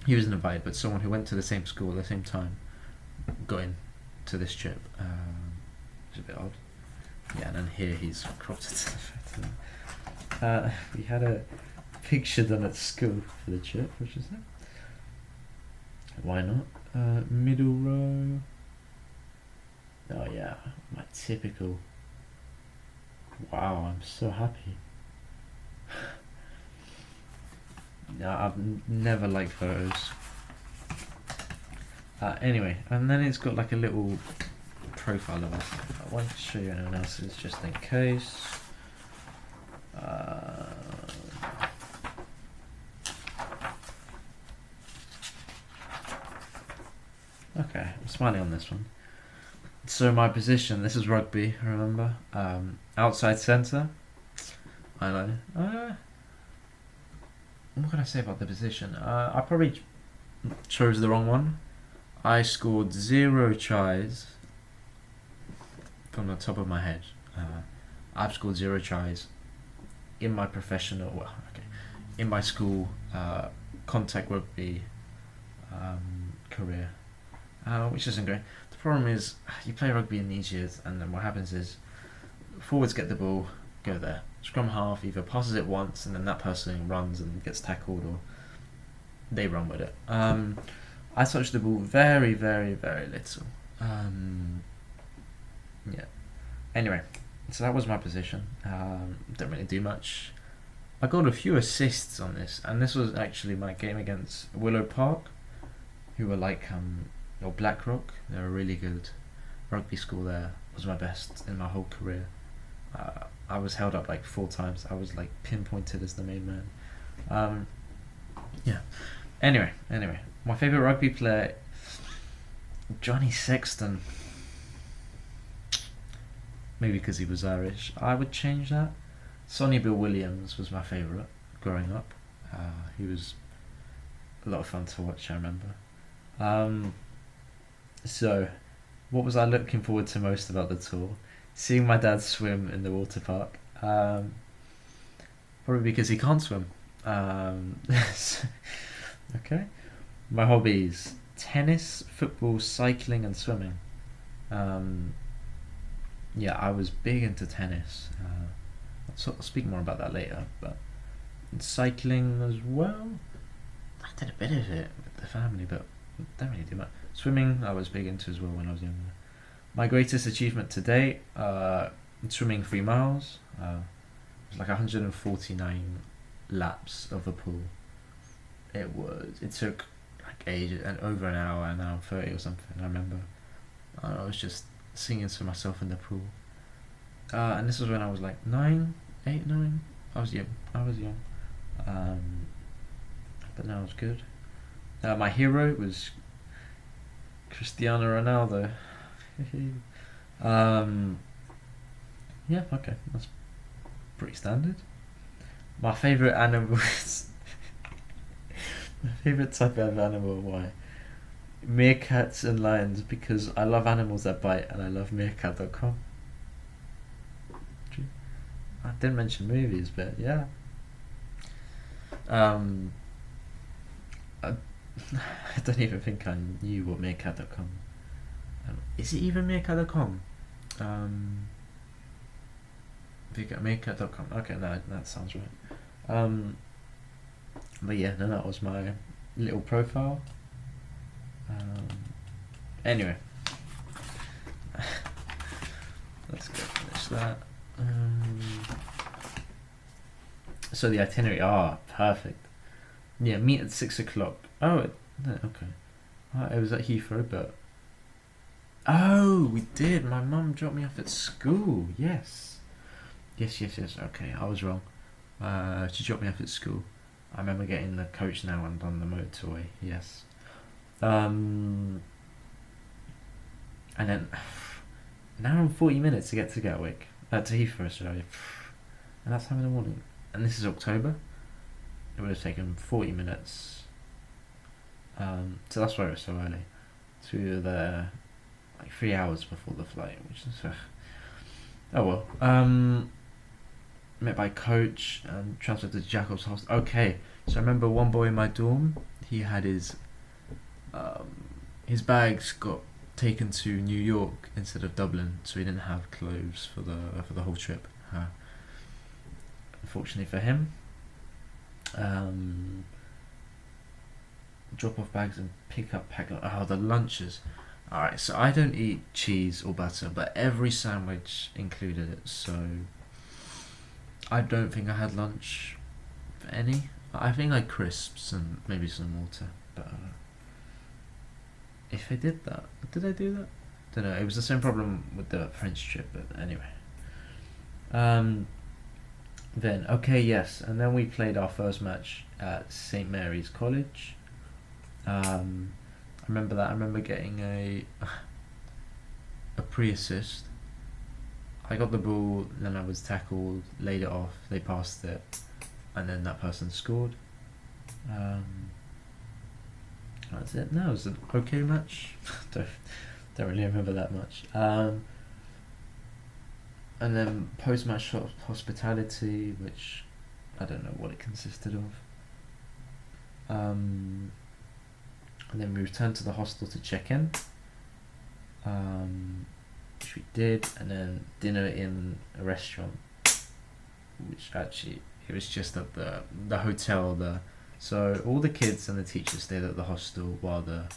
He wasn't invited, but someone who went to the same school at the same time got in to this trip. It's a bit odd. Yeah, and then here he's cropped it to the photo. We had a picture done at school for the trip, which is it. Why not? Middle row. Oh yeah, my typical. Wow, I'm so happy. No, I've never liked photos. Anyway, and then it's got like a little profile of us. I won't show you anyone else's just in case. Okay, I'm smiling on this one. So my position, this is rugby, remember? Outside centre. I know. What can I say about the position? I probably chose the wrong one. I scored 0 tries from the top of my head. I've scored 0 tries in my in my school contact rugby career, which isn't great. The problem is you play rugby in these years, and then what happens is forwards get the ball, go there. Scrum half either passes it once, and then that person runs and gets tackled, or they run with it. I touched the ball very, very, very little. Yeah. Anyway, so that was my position. Didn't really do much. I got a few assists on this, and this was actually my game against Willow Park, who were like or Blackrock. They're a really good rugby school there. It was my best in my whole career. I was held up like 4 times. I was like pinpointed as the main man. Yeah. Anyway, my favourite rugby player, Johnny Sexton. maybe because he was Irish. I would change that. Sonny Bill Williams was my favourite growing up. He was a lot of fun to watch, I remember. So, what was I looking forward to most about the tour? Seeing my dad swim in the water park. Probably because he can't swim. Okay. My hobbies: tennis, football, cycling, and swimming. Yeah, I was big into tennis. I'll speak more about that later. But cycling as well. I did a bit of it with the family, but don't really do much. Swimming, I was big into as well when I was younger. My greatest achievement to date: swimming 3 miles. It was like 149 laps of a pool. It took like ages and over an hour 30 or something. I remember I was just singing to myself in the pool. And this was when I was like 9, 8, 9. I was young. But now it's good. My hero was Cristiano Ronaldo. Yeah, okay, that's pretty standard. My favourite animal is my favourite type of animal. Why? Meerkats and lions, because I love animals that bite and I love meerkat.com. I didn't mention movies, but yeah. I, I don't even think I knew what meerkat.com. Is it even meerkat.com? Meerkat.com. Okay, no, that sounds right. But yeah, no, that was my little profile. Anyway, let's go finish that. So the itinerary, perfect. Yeah, meet at 6 o'clock. Okay. It was at Heathrow, but we did. My mum dropped me off at school. Yes. Okay, I was wrong. She dropped me off at school. I remember getting the coach now and on the motorway. Yes. And then an hour and 40 minutes to get to Gatwick, to Heathrow, sorry. And that's time in the morning. And this is October. It would have taken 40 minutes. So that's why it was so early. So we were there like 3 hours before the flight, which is oh well. Met by coach and transferred to Jacob's hostel. Okay, so I remember one boy in my dorm. He had his bags got taken to New York instead of Dublin, so he didn't have clothes for the whole trip. Unfortunately for him. Drop off bags and pick up pack. The lunches. Alright, so I don't eat cheese or butter, but every sandwich included it, so I don't think I had lunch for any. I think I had crisps and maybe some water, but if I did that, did I do that? Don't know. It was the same problem with the French trip, but anyway. Then and then we played our first match at St Mary's College. I remember that. I remember getting a pre-assist. I got the ball, then I was tackled, laid it off, they passed it, and then that person scored. That's it. No, it was an okay match. don't really remember that much. And then post-match hospitality, which I don't know what it consisted of. And then we returned to the hostel to check in, which we did, and then dinner in a restaurant, which actually it was just at the hotel there. So all the kids and the teachers stayed at the hostel while the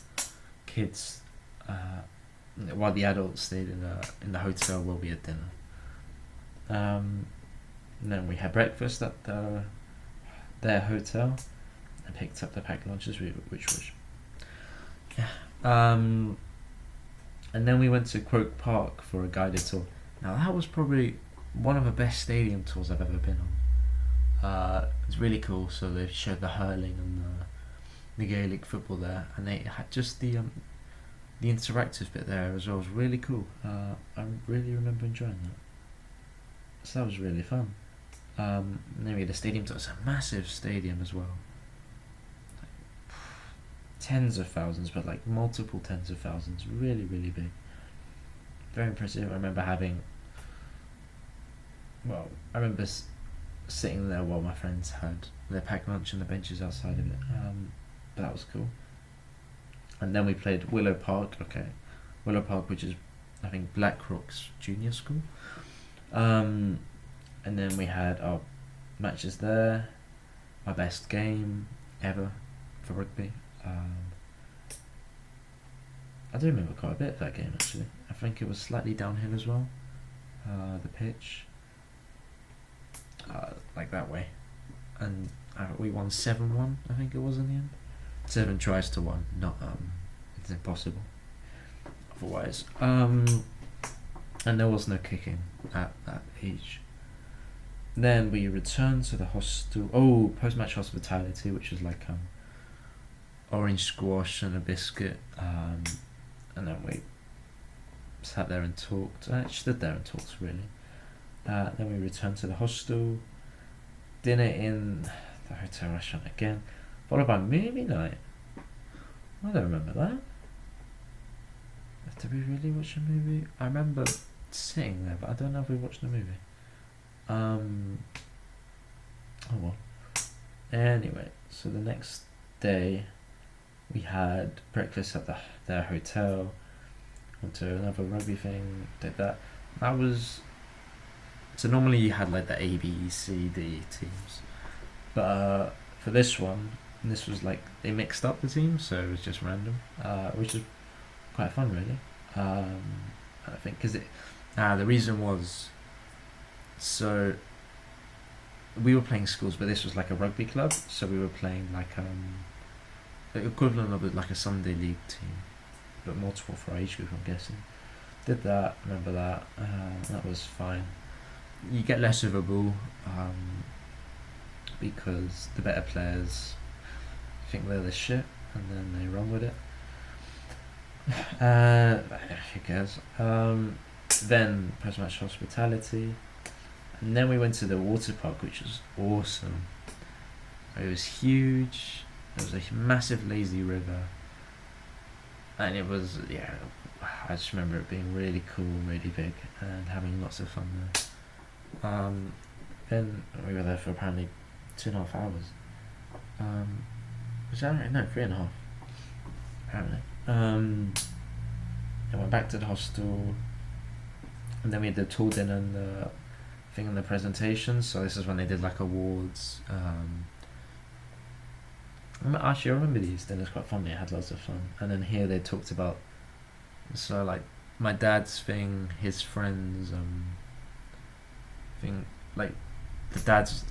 adults stayed in the hotel where we had dinner. And then we had breakfast at their hotel and picked up the packed lunches, which was and then we went to Croke Park for a guided tour. Now that was probably one of the best stadium tours I've ever been on. It's really cool. So they showed the hurling and the Gaelic football there, and they had just the interactive bit there as well. It was really cool. I really remember enjoying that. So that was really fun. Then we had a stadium, so it was a massive stadium as well. Tens of thousands, but like multiple tens of thousands. Really, really big. Very impressive. I remember I remember sitting there while my friends had their packed lunch on the benches outside of it. But that was cool. And then we played Willow Park. Willow Park, which is I think Blackrock's junior school. And then we had our matches there. My best game ever for rugby. I do remember quite a bit of that game actually. I think it was slightly downhill as well. The pitch, like that way, and we won 7-1. I think it was in the end. 7 tries to 1. Not it's impossible. Otherwise, and there was no kicking at that age. Then we returned to the hostel. Oh, post-match hospitality, which was like orange squash and a biscuit. And then we sat there and talked. I stood there and talked really. Then we returned to the hostel. Dinner in the hotel restaurant again, followed by movie night. I don't remember that. Did we really watch a movie? I remember sitting there, but I don't know if we watched a movie. Oh well. Anyway, so the next day we had breakfast at their hotel. Went to another rugby thing. Did that. That was. So normally you had like the A, B, C, D teams, but for this one, this was like they mixed up the teams, so it was just random, which is quite fun really. I think because the reason was, so we were playing schools, but this was like a rugby club, so we were playing like the equivalent of like a Sunday league team, but multiple for our age group, I'm guessing. Did that, remember that. That was fine. You get less of a ball because the better players think they're the shit and then they run with it. Who cares? Then post-match hospitality, and then we went to the water park, which was awesome. It was huge. There was a massive lazy river, and it was I just remember it being really cool, really big, and having lots of fun there. Then we were there for apparently 2.5 hours. Was that right? No, 3.5. Apparently. I went back to the hostel, and then we had the tour dinner and the thing and the presentation. So this is when they did like awards. Actually, I remember these dinners quite fondly. I had lots of fun. And then here they talked about, so like my dad's thing, his friends, thing, like the dad's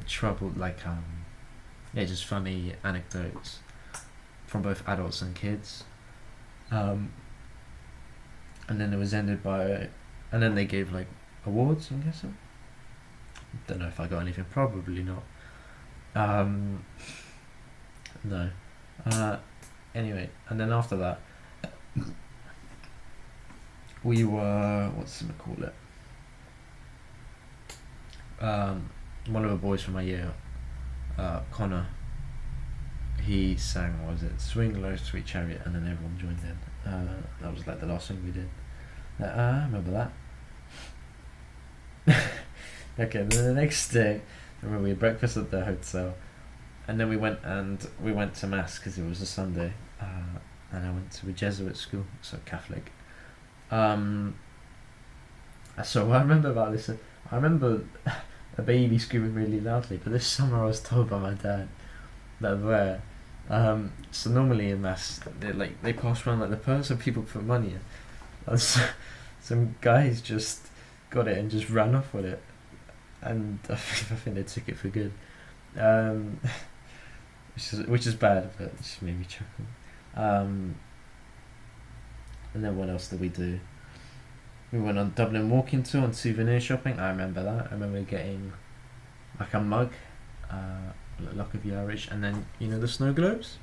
troubled, just funny anecdotes from both adults and kids. And then it was ended by, and then they gave like awards, I'm guessing. Don't know if I got anything, probably not. No. Anyway, and then after that, we were, what's it call it? One of the boys from my year, Connor, he sang, what was it, Swing Low Sweet Chariot, and then everyone joined in. That was like the last thing we did. I remember that. Okay, then the next day, I remember we had breakfast at the hotel, and then we went to mass because it was a Sunday, and I went to a Jesuit school, so Catholic. So what I remember about this, I remember a baby screaming really loudly, but this summer I was told by my dad that so normally in mass they pass around like the purse and people put money in, and so, some guys just got it and just ran off with it, and I think they took it for good, which is bad, but it just made me chuckle. And then what else did we do? We went on Dublin walking tour and souvenir shopping. I remember that. I remember getting like a mug, Luck of the Irish, and then the snow globes.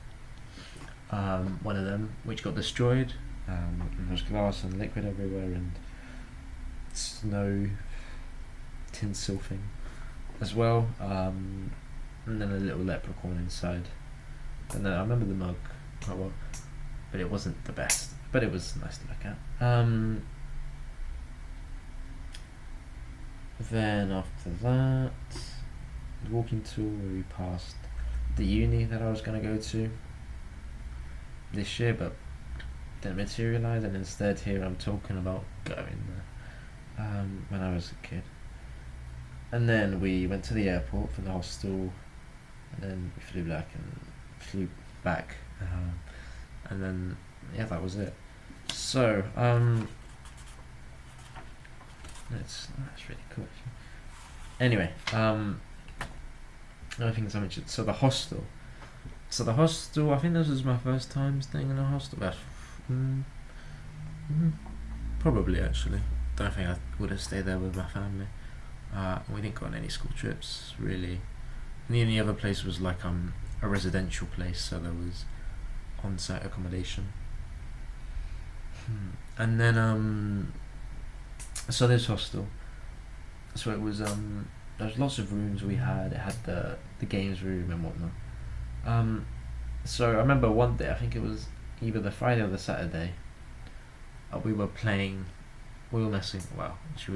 One of them which got destroyed. There was glass and liquid everywhere and snow tinsel thing as well, and then a little leprechaun inside. And then I remember the mug quite well, but it wasn't the best, but it was nice to look at. Then after that, the walking tour where we passed the uni that I was going to go to this year, but didn't materialise, and instead here I'm talking about going there when I was a kid. And then we went to the airport for the hostel, and then we flew back, and then yeah, that was it. So that's really cool. Anyway, other things I mentioned. So the hostel. I think this was my first time staying in a hostel. Probably actually. Don't think I would have stayed there with my family. We didn't go on any school trips really. And the only other place was like a residential place, so there was on-site accommodation. And then so this hostel. So it was there was lots of rooms we had. It had the games room and whatnot. So I remember one day, I think it was either the Friday or the Saturday, we were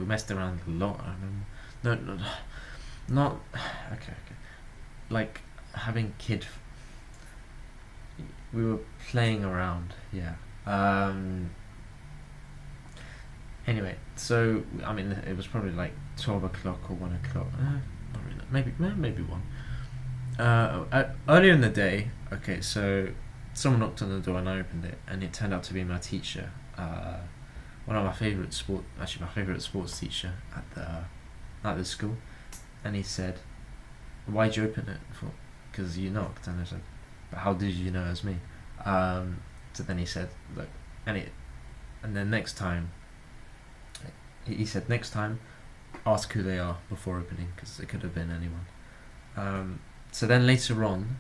messed around a lot, I remember. No, not, okay. Like, having we were playing around, yeah. Anyway, so, I mean, it was probably like 12 o'clock or 1 o'clock, not really, maybe 1. Earlier in the day, okay, so someone knocked on the door and I opened it, and it turned out to be my teacher, one of my favourite sports teacher at the school, and he said, "Why'd you open it for?" Because you knocked, and I said, "But how did you know it was me?" So then he said, "Look," and then next time, he said, "Next time, ask who they are before opening, because it could have been anyone." So then later on,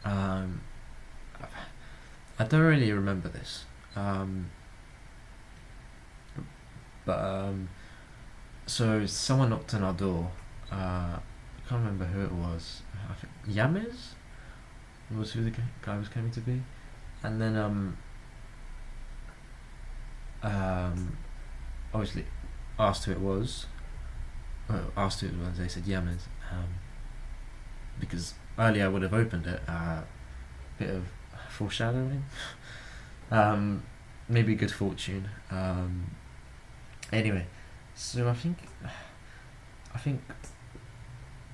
I don't really remember this, but so someone knocked on our door. I can't remember who it was. I think Yames was who the guy was coming to be, and then obviously asked who it was. They said Yames. Because earlier I would have opened it, bit of foreshadowing, maybe good fortune. Anyway, so I think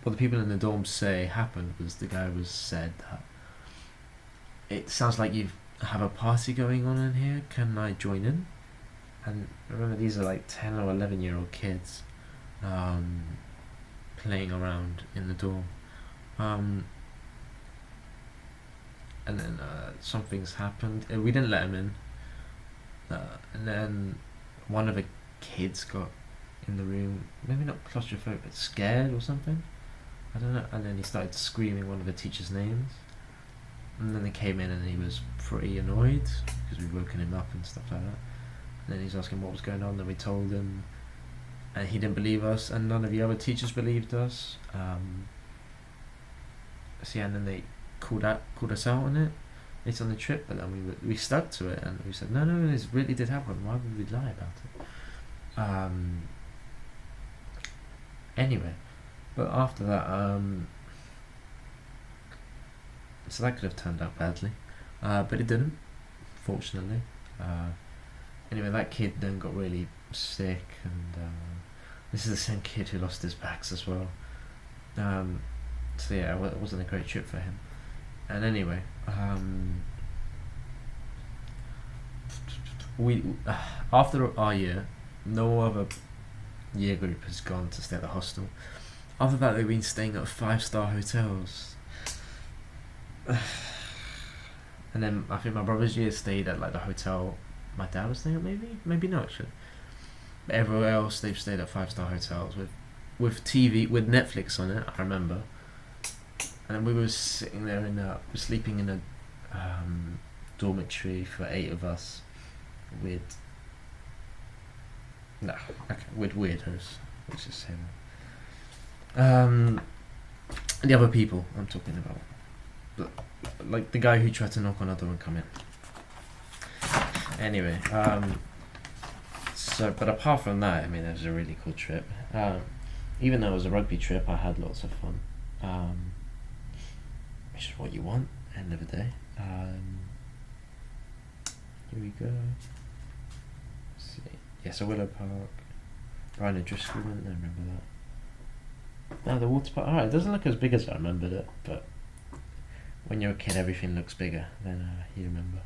what the people in the dorms say happened was the guy said that it sounds like you have a party going on in here, can I join in? And remember, these are like 10 or 11-year-old kids playing around in the dorm. And then something's happened. We didn't let him in, and then one of the kids got in the room, maybe not claustrophobic, but scared or something, I don't know, and then he started screaming one of the teachers' names, and then they came in and he was pretty annoyed because we'd woken him up and stuff like that, and then he's asking what was going on, and we told him, and he didn't believe us, and none of the other teachers believed us. So yeah, and then they called us out on it. It's on the trip, but then we stuck to it, and we said no, this really did happen. Why would we lie about it? Anyway, but after that, so that could have turned out badly, but it didn't, fortunately. Anyway, that kid then got really sick, and this is the same kid who lost his bags as well. So yeah, it wasn't a great trip for him. And anyway, we after our year, no other year group has gone to stay at the hostel. After that, they've been staying at 5-star hotels. And then I think my brother's year stayed at like the hotel my dad was staying at, maybe not actually. But everywhere else they've stayed at 5-star hotels with TV, with Netflix on it, I remember. And then we were sitting there sleeping in a dormitory for 8 of us with weirdos, let's just say that. Um, the other people I'm talking about, like the guy who tried to knock on our door and come in. Anyway, so but apart from that, I mean, it was a really cool trip. Even though it was a rugby trip, I had lots of fun. Which is what you want. End of the day. Here we go. Let's see. Yeah, so Willow Park. Brian O'Driscoll went there, remember that. No, the water park. Alright, it doesn't look as big as I remembered it, but when you're a kid, everything looks bigger than you remember.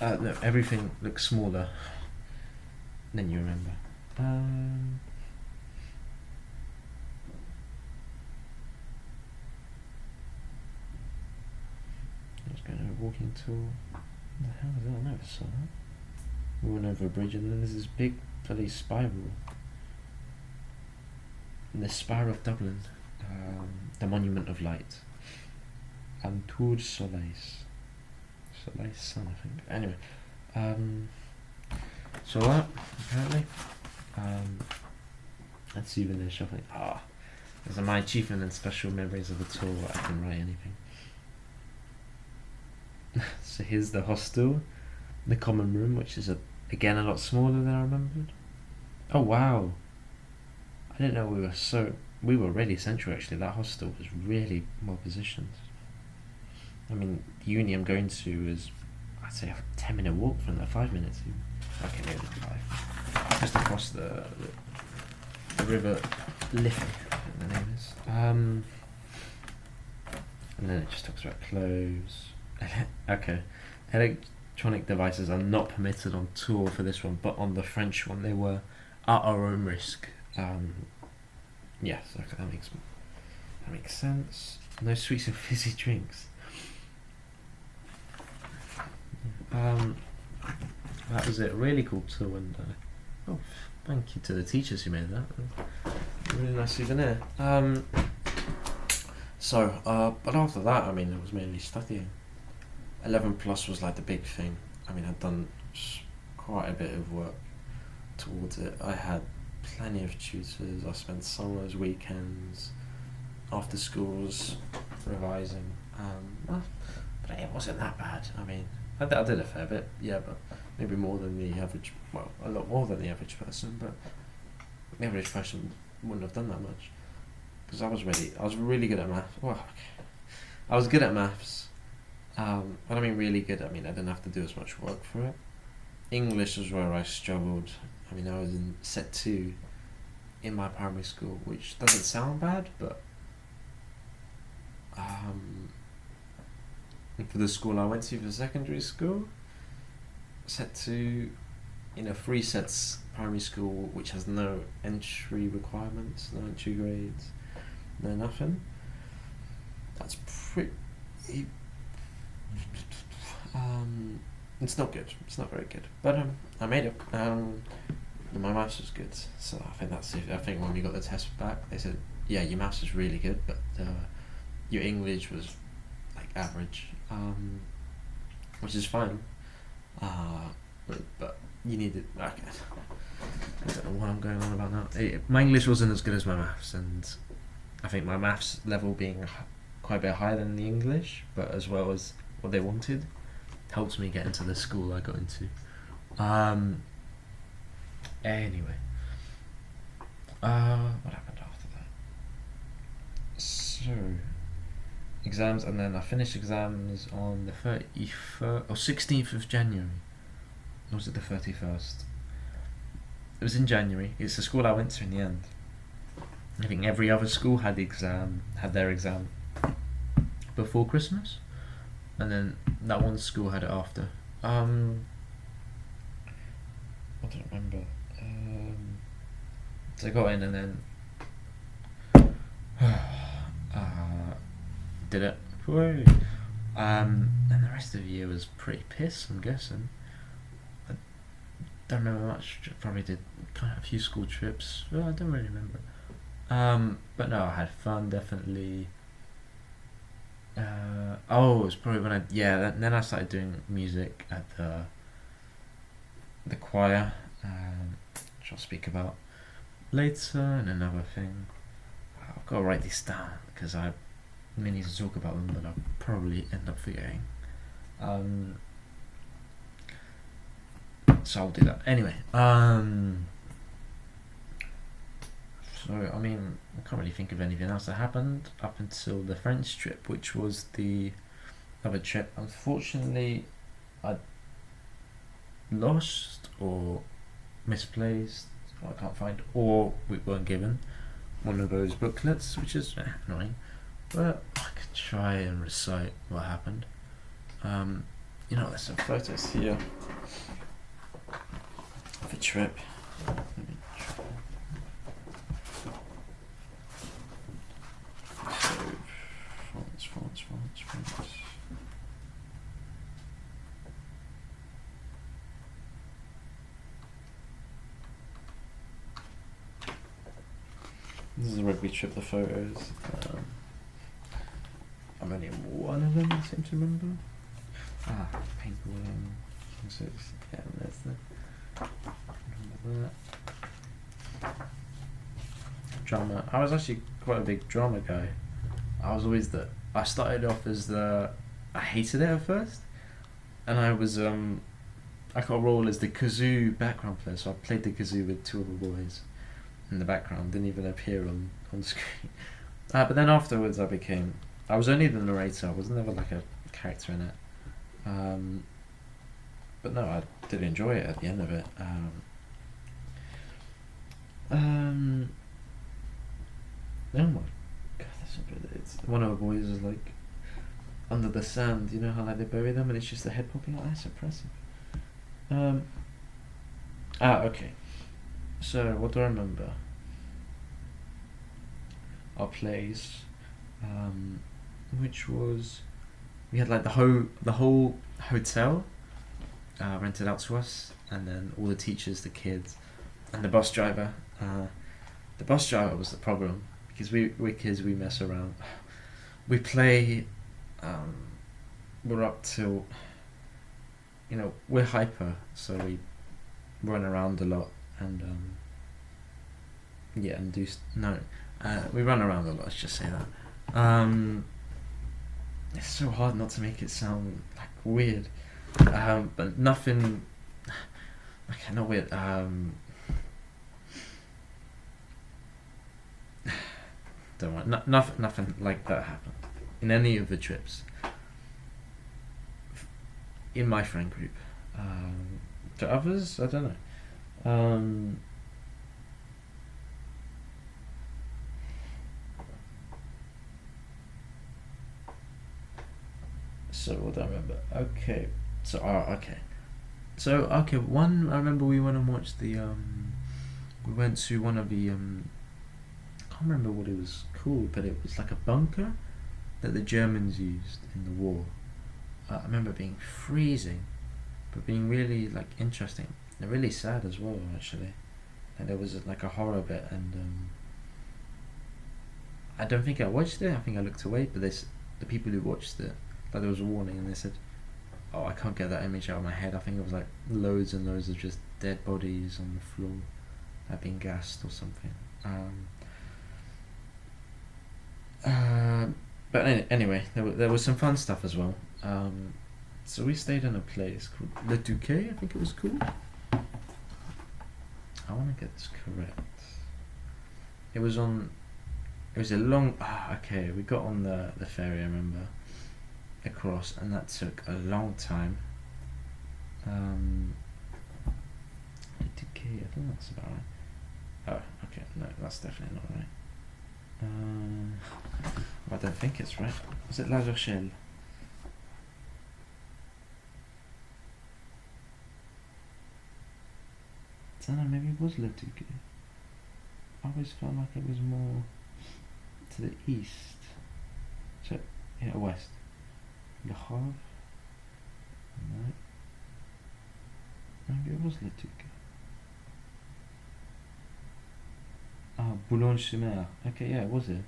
No, everything looks smaller than you remember. I was going to a walking tour. What the hell is that? I never saw that. We went over a bridge and then there's this big bloody spiral. And the Spire of Dublin. The Monument of Light. And Tour Soleis. Soleis Sun, I think. Anyway. So that, apparently. And souvenir shopping. Those are my achievement and special memories of the tour. I can write anything. So here's the hostel, the common room, which is again a lot smaller than I remembered. Oh wow! I didn't know we were really central actually. That hostel was really well positioned. I mean, the uni I'm going to is, I'd say, a 10-minute walk from there, 5 minutes. Okay, maybe 5. Just across the river Liffey, I think the name is. And then it just talks about clothes. Okay, electronic devices are not permitted on tour for this one, but on the French one they were at our own risk. Yes, okay, that makes sense. No sweets and fizzy drinks. That was it. Really cool tour, and thank you to the teachers who made that. Really nice souvenir. But after that, I mean, it was mainly studying. 11 plus was like the big thing. I mean, I'd done quite a bit of work towards it. I had plenty of tutors. I spent summers, weekends, after schools, revising. But it wasn't that bad. I mean, I did a fair bit, yeah, but maybe more than the average. Well, a lot more than the average person. But the average person wouldn't have done that much because I was really good at maths. Well, I was good at maths. But I mean really good, I mean I didn't have to do as much work for it. English was where I struggled. I mean I was in set 2 in my primary school, which doesn't sound bad, but for the school I went to for secondary school, set 2 in a 3 sets primary school which has no entry requirements, no entry grades, no nothing. That's pretty... it's not good. It's not very good. But I made it. My maths was good, so I think that's it. I think when we got the test back, they said, "Yeah, your maths was really good, but your English was like average," which is fine. But you needed. I don't know what I'm going on about now. My English wasn't as good as my maths, and I think my maths level being quite a bit higher than the English, but as well as what they wanted, helped me get into the school I got into. Anyway, what happened after that? So, exams, and then I finished exams on the 31st or 16th of January. Or was it the 31st? It was in January. It's the school I went to in the end. I think every other school had their exam before Christmas, and then that one school had it after. I don't remember. So I got in and then did it. And the rest of the year was pretty piss, I'm guessing. I don't remember much. Probably did kind of a few school trips. Well, I don't really remember. But no, I had fun, definitely. It was probably when then I started doing music at the choir, which I'll speak about. later. And another thing, I've got to write these down because I need to talk about them, but I'll probably end up forgetting. So I'll do that anyway. So I mean, I can't really think of anything else that happened up until the French trip, which was the other trip. Unfortunately, I lost or misplaced, or I can't find, or we weren't given one of those booklets, which is annoying. But I could try and recite what happened. You know, there's some photos here of a trip. Let me try. So, France. This is a rugby trip, the photos. I'm only in one of them, I seem to remember. Paintballing. Yeah, there's the. Remember that. Drama. I was actually quite a big drama guy. I started off as I hated it at first. And I was, I got a role as the kazoo background player, so I played the kazoo with two other boys in the background, didn't even appear on screen. But then afterwards I was only the narrator, I was never like a character in it. But no, I did enjoy it at the end of it. Oh my god, it's one of the boys is like under the sand, you know how like they bury them and it's just the head popping out. That's impressive. Okay. So what do I remember? Our place, which was, we had like the whole hotel rented out to us, and then all the teachers, the kids, and the bus driver. The bus driver was the problem because we're kids, we mess around, we play. We're up till, you know, we're hyper, so we run around a lot and we run around a lot, let's just say that. It's so hard not to make it sound like weird, but nothing, okay, not weird, don't worry, nothing like that happened in any of the trips in my friend group. To others, I don't know. So what do I remember? Okay. So one, I remember we went and watched the we went to one of the I can't remember what it was called, but it was like a bunker that the Germans used in the war. I remember being freezing, but being really like interesting and really sad as well, actually. And there was like a horror bit, and I don't think I watched it. I think I looked away, but the people who watched it, like there was a warning, and they said, "Oh, I can't get that image out of my head." I think it was like loads and loads of just dead bodies on the floor, like being gassed or something. But anyway, there was some fun stuff as well. So we stayed in a place called Le Touquet, I think it was called. I want to get this correct. It was a long. Okay, we got on the ferry, I remember, across, and that took a long time. Le Touquet, I think that's about right. Oh, okay, no, that's definitely not right. I don't think it's right. Was it La Rochelle? I don't know, maybe it was Le Touquet. I always felt like it was more to the east. So, yeah, west. Le Havre? No. Maybe it was Le Touquet. Boulogne-sur-Mer. Okay, yeah, was it?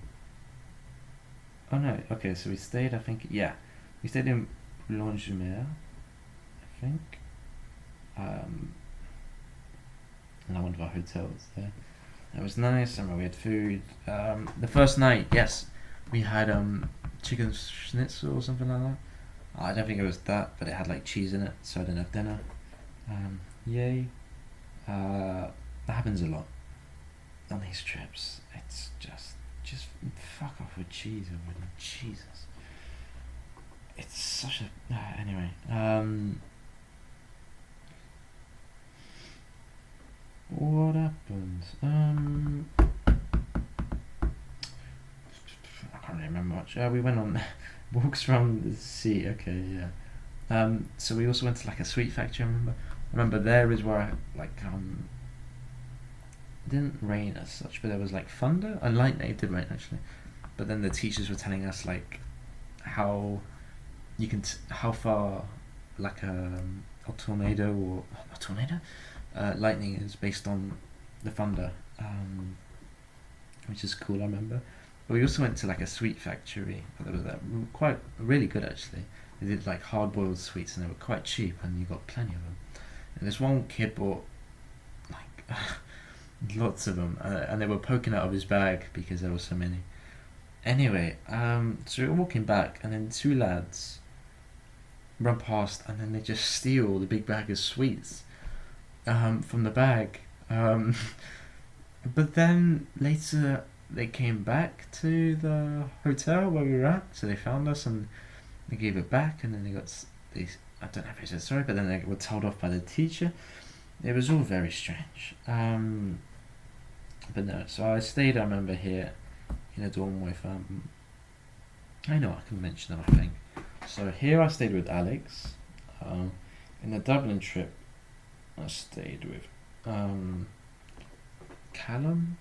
Oh no, okay, so we stayed, I think, yeah. We stayed in Boulogne-sur-Mer, I think. And one of our hotels there. It was nice. I remember we had food. The first night, yes, we had chicken schnitzel or something like that. I don't think it was that, but it had like cheese in it, so I didn't have dinner. Yay. That happens a lot on these trips. It's just fuck off with cheese already. Jesus. It's such a anyway. What happened? I can't really remember much. We went on walks around the sea. Okay, yeah. So we also went to like a sweet factory. I remember there is where I it didn't rain as such, but there was like thunder and lightning. It did rain actually, but then the teachers were telling us like how you can how far like a tornado or a tornado lightning is based on the thunder, which is cool. I remember. But we also went to like a sweet factory. That was quite really good actually. They did like hard boiled sweets and they were quite cheap and you got plenty of them. And this one kid bought like lots of them and they were poking out of his bag because there were so many. Anyway, so we were walking back and then two lads run past and then they just steal the big bag of sweets from the bag. But then later they came back to the hotel where we were at, so they found us and they gave it back, and then they got these. I don't know if they said sorry, but then they were told off by the teacher. It was all very strange. But no, so I stayed. I remember here in a dorm with. I know I can mention them. I think. So here I stayed with Alex. In the Dublin trip, I stayed with Callum.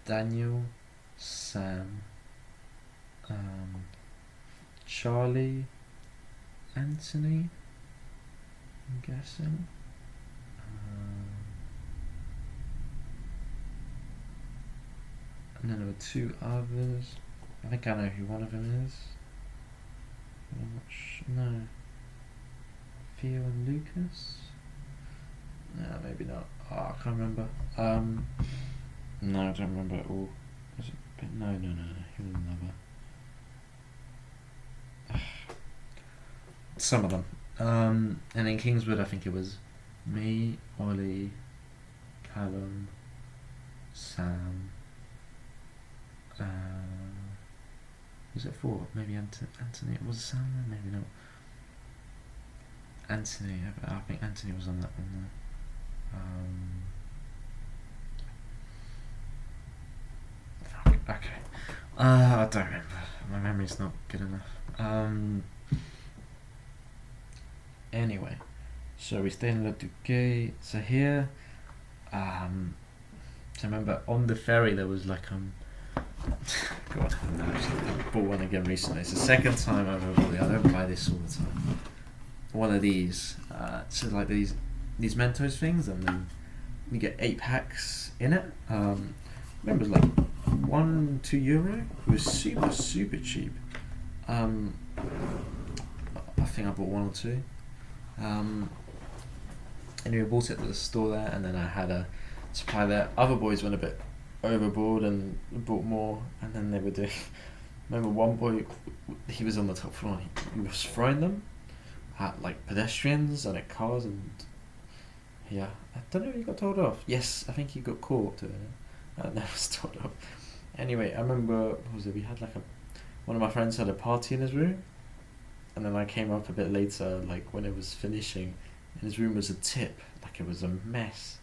Daniel, Sam, Charlie, Anthony, I'm guessing. And then there were two others. I think I know who one of them is. I'm not sure. No. Theo and Lucas? No, maybe not. Oh, I can't remember. No, I don't remember at all. Was it? No. He was another. Some of them. And in Kingswood, I think it was me, Ollie, Callum, Sam. Was it four? Maybe Anthony. Was it Sam then? Maybe not. Anthony. I think Anthony was on that one there. Okay. I don't remember. My memory's not good enough. Anyway, so we stayed in Le Duquet. So here, so I remember on the ferry there was like God, I bought one again recently. It's the second time I've ever bought it. I don't buy this all the time. One of these. So like these Mentos things, and then you get 8 packs in it. I remember it was like €1-2. It was super cheap. I think I bought 1 or 2. Anyway, I bought it at the store there, and then I had a supply there. Other boys went a bit overboard and bought more, and then they were doing. Remember one boy, he was on the top floor. He was throwing them at like pedestrians and at cars, and yeah, I don't know if he got told off. Yes, I think he got caught doing it, and that was told off. Anyway, I remember what was it? We had like one of my friends had a party in his room, and then I came up a bit later, like when it was finishing, and his room was a tip, like it was a mess.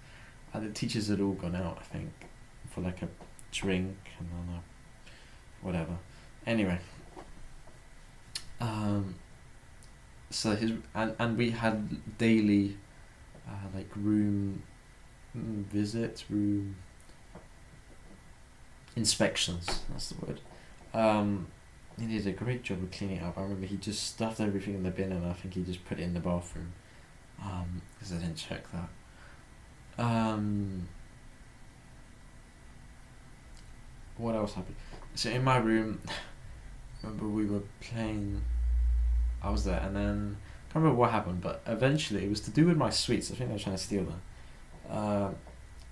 And the teachers had all gone out, I think, for like a drink and then whatever. Anyway, so his and we had daily like room visits, room inspections. That's the word. He did a great job of cleaning it up. I remember he just stuffed everything in the bin, and I think he just put it in the bathroom because I didn't check that. What else happened? So in my room, remember we were playing. I was there, and then I can't remember what happened, but eventually it was to do with my sweets. I think they were trying to steal them.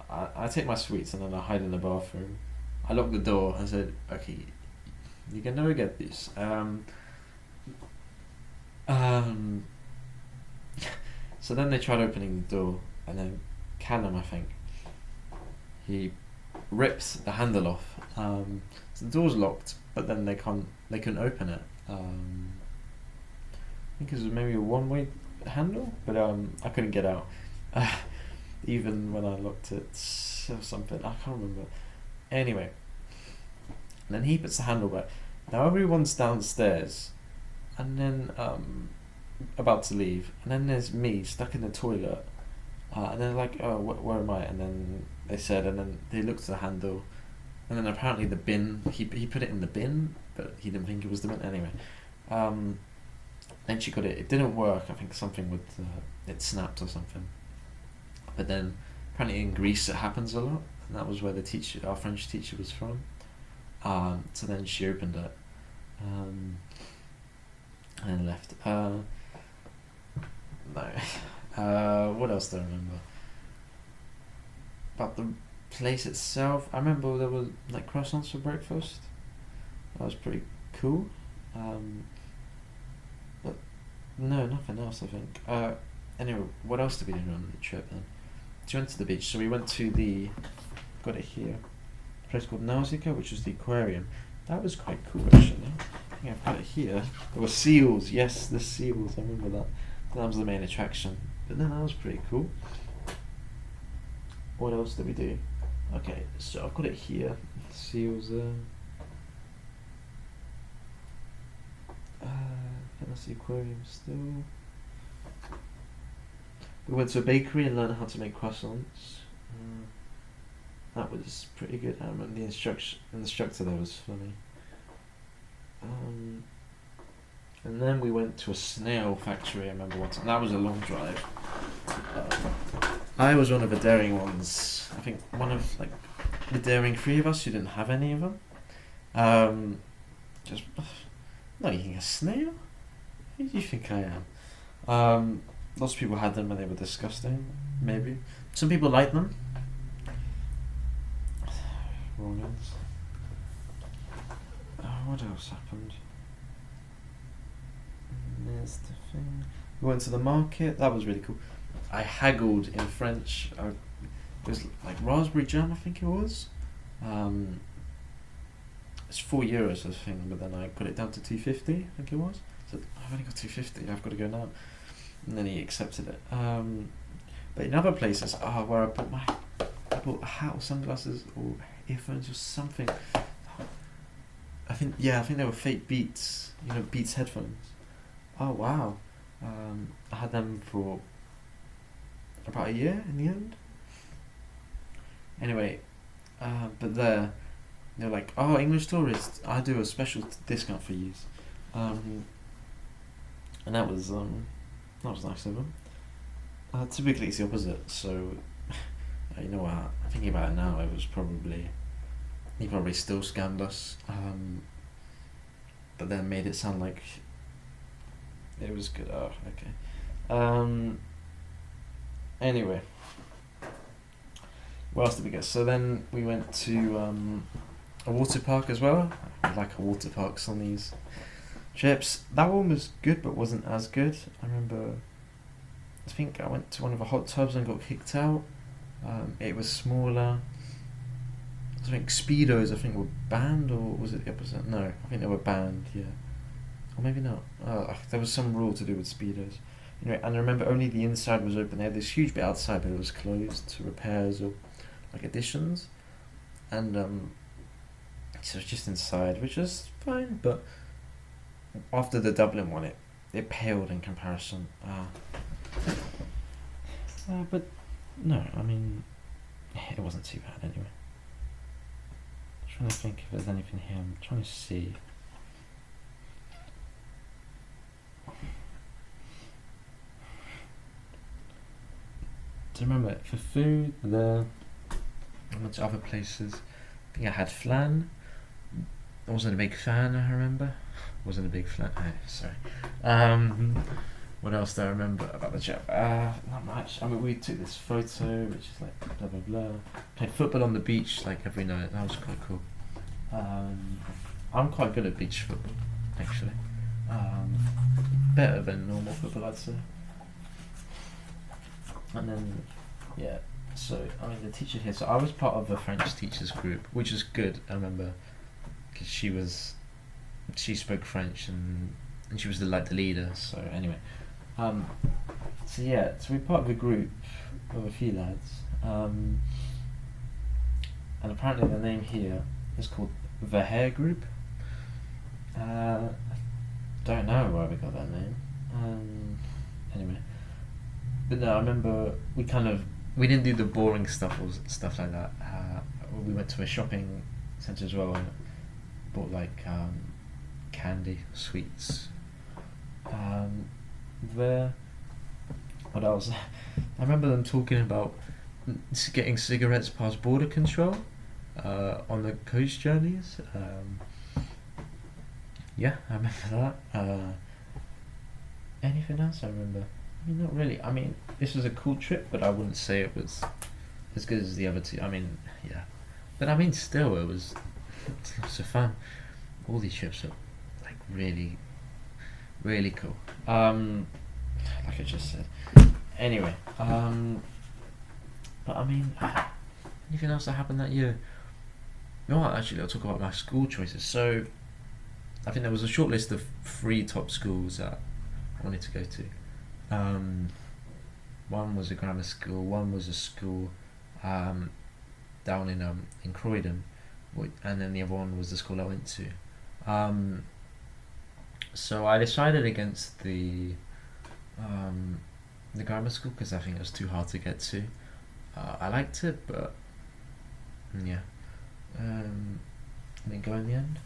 I take my sweets and then I hide in the bathroom. I lock the door and said, okay, you can never get this. Um, so then they tried opening the door, and then Callum, I think, he rips the handle off. So the door's locked, but then they couldn't open it. I think it was maybe a one-way handle, but I couldn't get out. Even when I looked at something, I can't remember. Anyway, and then he puts the handle back. Now everyone's downstairs, and then about to leave, and then there's me stuck in the toilet, and they're like, "Oh, where am I?" And then they said, and then they looked at the handle, and then apparently the bin. He put it in the bin, but he didn't think it was the bin anyway. Then she got it. It didn't work. I think something with it snapped or something. But then apparently in Greece it happens a lot, and that was where our French teacher was from. So then she opened it, and then left. No. What else do I remember? About the place itself, I remember there were like croissants for breakfast. That was pretty cool. But no, nothing else, I think. Anyway, what else did we do on the trip then? So we went to the beach. So we went to got it here, a place called Nausicaa, which was the aquarium. That was quite cool actually. I think I've got it here. There were seals. Yes, the seals. I remember that. That was the main attraction. But then that was pretty cool. What else did we do? Okay, so I've got it here. Seals there. That's the aquarium still. We went to a bakery and learned how to make croissants. That was pretty good. I remember the instructor there was funny. And then we went to a snail factory, I remember once, and that was a long drive. I was one of the daring ones. I think one of like the daring three of us who didn't have any of them. Just not eating a snail? Who do you think I am? Lots of people had them and they were disgusting, maybe. Some people liked them. Wrong ends. What else happened? There's the thing. We went to the market. That was really cool. I haggled in French. It was like raspberry jam, I think it was. It's €4, I think, but then I put it down to $2.50, I think it was. So I've only got $2.50. I've got to go now. And then he accepted it. But in other places, where I bought a hat or sunglasses or earphones or something. I think they were fake Beats. Beats headphones. Oh wow. I had them for about a year in the end. Anyway, but they're like, English tourists, I do a special discount for you. And that was nice of them. Typically it's the opposite, so you know what, thinking about it now, he probably still scammed us, but then made it sound like it was good. Okay. Anyway, where else did we go? So then we went to a water park as well. I like water parks on these trips. That one was good, but wasn't as good. I remember, I think I went to one of the hot tubs and got kicked out. It was smaller. I think Speedos, were banned, or was it the opposite? No, I think they were banned, yeah. Or maybe not. There was some rule to do with Speedos. Anyway, and I remember only the inside was open. They had this huge bit outside, but it was closed to repairs or like additions. And so it was just inside, which was fine, but after the Dublin one, it paled in comparison. But no, I mean, it wasn't too bad anyway. I'm trying to think if there's anything here. I'm trying to see. Do you remember for food there? I went to other places. I think I had flan. I wasn't a big fan. I remember. Wasn't a big fan. Oh, sorry. What else do I remember about the trip? Not much. I mean, we took this photo, which is like blah blah blah. Played football on the beach like every night. That was quite cool. I'm quite good at beach football, actually. Better than normal football, I'd say. And then, yeah. So I mean, the teacher here. So I was part of a French teachers group, which is good. I remember, because she spoke French and she was the leader. So anyway, so yeah, so we're part of a group of a few lads, and apparently the name here is called the Hair Group. Don't know why we got that name. Anyway, but no, I remember we didn't do the boring stuff or stuff like that. We went to a shopping centre as well and bought like candy, sweets. There. What else? I remember them talking about getting cigarettes past border control on the coach journeys. Yeah, I remember that. Anything else I remember? I mean, not really. I mean, this was a cool trip, but I wouldn't say it was as good as the other two. I mean, yeah. But I mean, still, it was so fun. All these trips are like really, really cool. Like I just said. Anyway, but I mean, anything else that happened that year? You know what? Actually, I'll talk about my school choices. So, I think there was a short list of 3 top schools that I wanted to go to. One was a grammar school. One was a school down in Croydon, and then the other one was the school I went to. So I decided against the grammar school because I think it was too hard to get to. I liked it, but yeah, I didn't go in the end.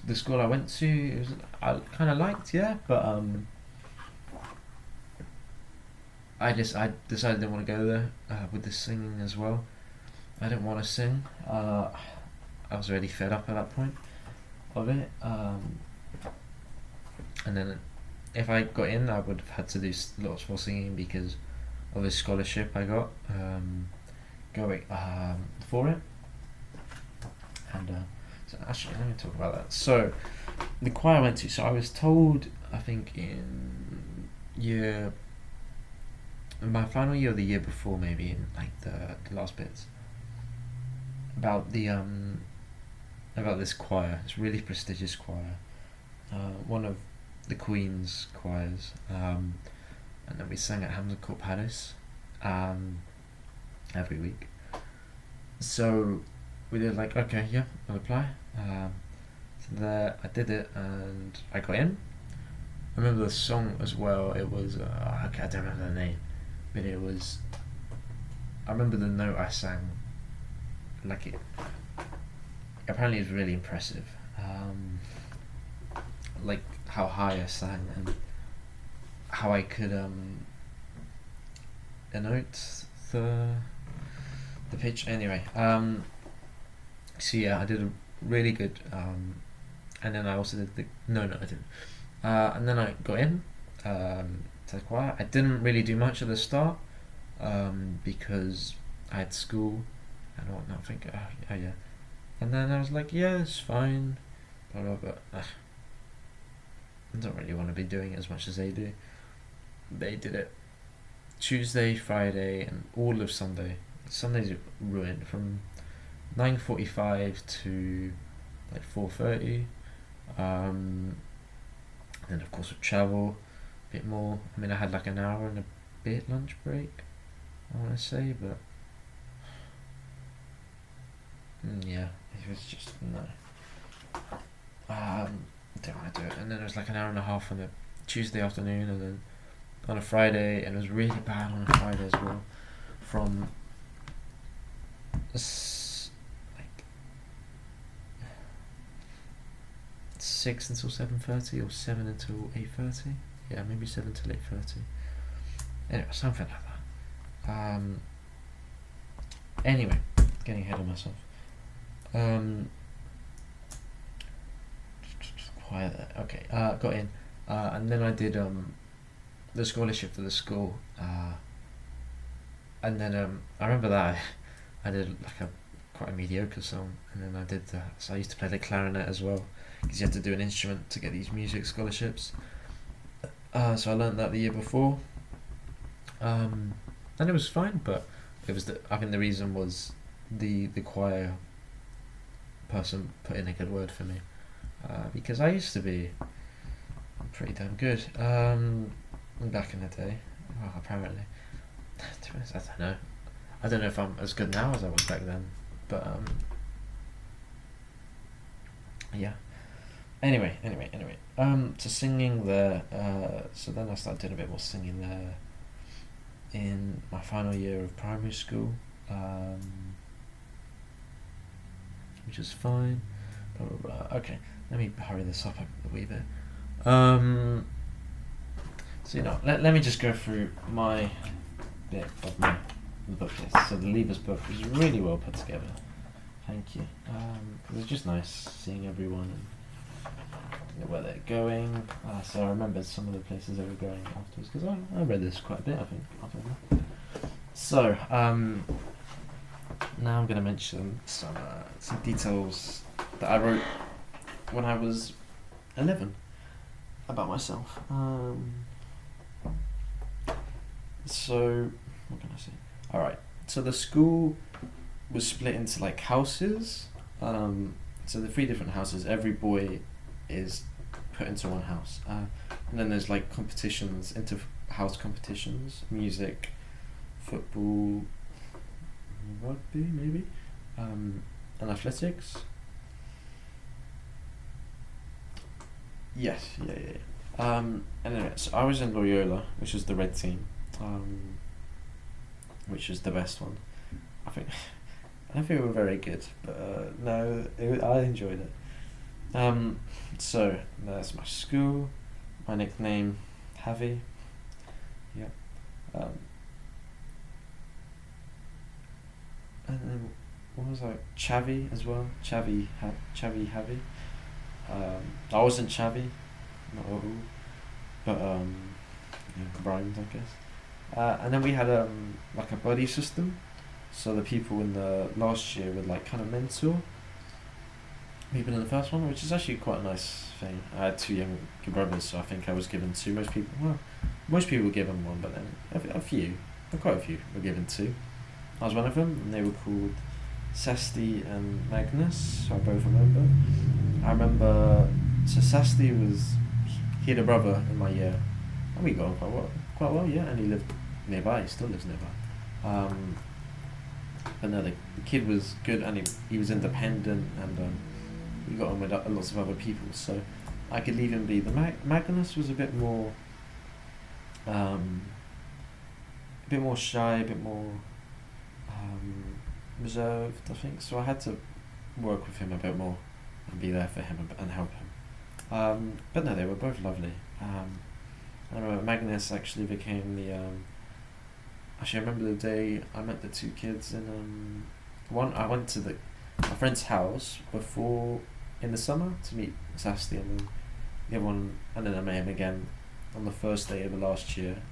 The school I went to, I kind of liked, yeah, but I decided I didn't want to go there with the singing as well. I didn't want to sing. I was already fed up at that point of it. And then if I got in, I would have had to do lots more singing because of the scholarship I got going for it. And so actually, let me talk about that. So the choir I went to. So I was told, I think in my final year or the year before, maybe in like the last bits, about this choir. It's a really prestigious choir, one of the Queen's choirs, and then we sang at Hampton Court Palace every week. So we did like, okay, yeah, I'll apply. So there I did it and I got in. I remember the song as well. It was okay, I don't remember the name, but it was. I remember the note I sang. Like it. Apparently, it was really impressive. Like how high I sang and how I could denote the pitch. Anyway, so yeah, I did a really good. And then I also did no, I didn't. And then I got in to the choir. I didn't really do much at the start because I had school and whatnot. I think, oh yeah. And then I was like, yeah, it's fine. Blah, blah, blah. I don't really want to be doing it as much as they do. They did it Tuesday, Friday, and all of Sunday. Sunday's ruined from 9:45 to like 4:30. Then of course with travel, a bit more. I mean, I had like an hour and a bit lunch break, I want to say, but yeah, it was just no. Don't want to do it. And then it was like an hour and a half on a Tuesday afternoon, and then on a Friday, and it was really bad on a Friday as well. From like 6 until 7:30 or 7 until 8:30. Yeah, maybe 7 till 8:30. Anyway, something like that. Anyway, getting ahead of myself. choir there. Okay, got in, and then I did the scholarship for the school, and then I remember that I did like a quite a mediocre song, and then I did so I used to play the clarinet as well, because you have to do an instrument to get these music scholarships. So I learned that the year before, and it was fine, but I think the reason was the choir person put in a good word for me, because I used to be pretty damn good back in the day. Well, apparently, to be honest, I don't know. I don't know if I'm as good now as I was back then, but yeah. Anyway. So singing there. So then I started doing a bit more singing there in my final year of primary school, which is fine. Blah blah blah. Okay, let me hurry this up a wee bit. So let me just go through my bit of the book list. So the Leavers book was really well put together. Thank you. It was just nice seeing everyone and where they're going. So I remembered some of the places they were going afterwards, because I read this quite a bit, I think. So now I'm going to mention some details that I wrote when I was 11 about myself. So what can I say? All right. So the school was split into like houses. So the 3 different houses. Every boy is put into one house, and then there's like competitions, inter-house competitions, music, football, rugby maybe, and athletics. Yes, yeah. And anyway, so I was in Loyola, which is the red team, which is the best one. I think I don't think we were very good, but no, I enjoyed it. So that's my school. My nickname, Javi. Yeah. And then what was I? Chavi as well. Chavi Javi. I wasn't Chavi, not Raul, but rhymed, I guess. And then we had like a buddy system, so the people in the last year would like kind of mentor people in the first one, which is actually quite a nice thing. I had 2 younger brothers, so I think I was given 2. Most people were given 1, but then quite a few were given 2. I was one of them, and they were called Sesti and Magnus, so I both remember. I remember, so Sesti he had a brother in my year, and we got on quite well, yeah, and he lived nearby, he still lives nearby. But no, the kid was good, and he was independent, and we got on with lots of other people, so I could leave him be. The Magnus was a bit more shy, a bit more reserved, I think, so I had to work with him a bit more and be there for him and help him. But no, they were both lovely. I remember Magnus actually became the actually I remember the day I met the 2 kids, and I went to my friend's house before in the summer to meet Sasti, and then the other one, and then I met him again on the first day of the last year,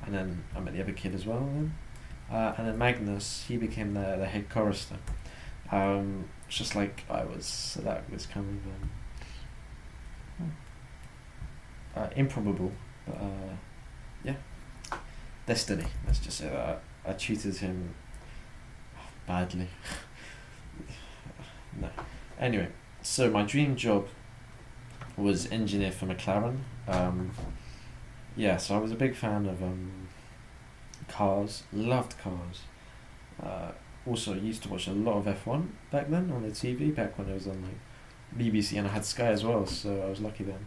and then I met the other kid as well then. And then Magnus, he became the head chorister. Just like I was, so that was kind of improbable, but yeah, destiny. Let's just say that I tutored him badly. No. Anyway, so my dream job was engineer for McLaren. So I was a big fan of cars, loved cars. Also used to watch a lot of F1 back then on the TV, back when it was on like BBC, and I had Sky as well, so I was lucky then.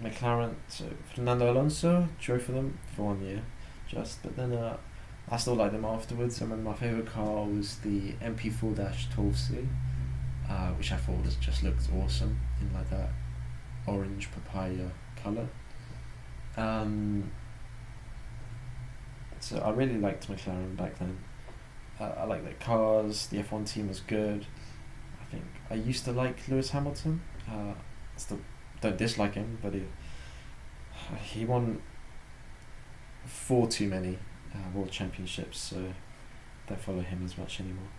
McLaren, so Fernando Alonso drove for them for 1 year, but then I still liked them afterwards. I remember my favourite car was the MP4-12C, which I thought just looked awesome in like that orange papaya colour. So I really liked McLaren back then. I liked their cars, the F1 team was good. I think I used to like Lewis Hamilton. That's the don't dislike him, but he won 4 too many world championships, so don't follow him as much anymore.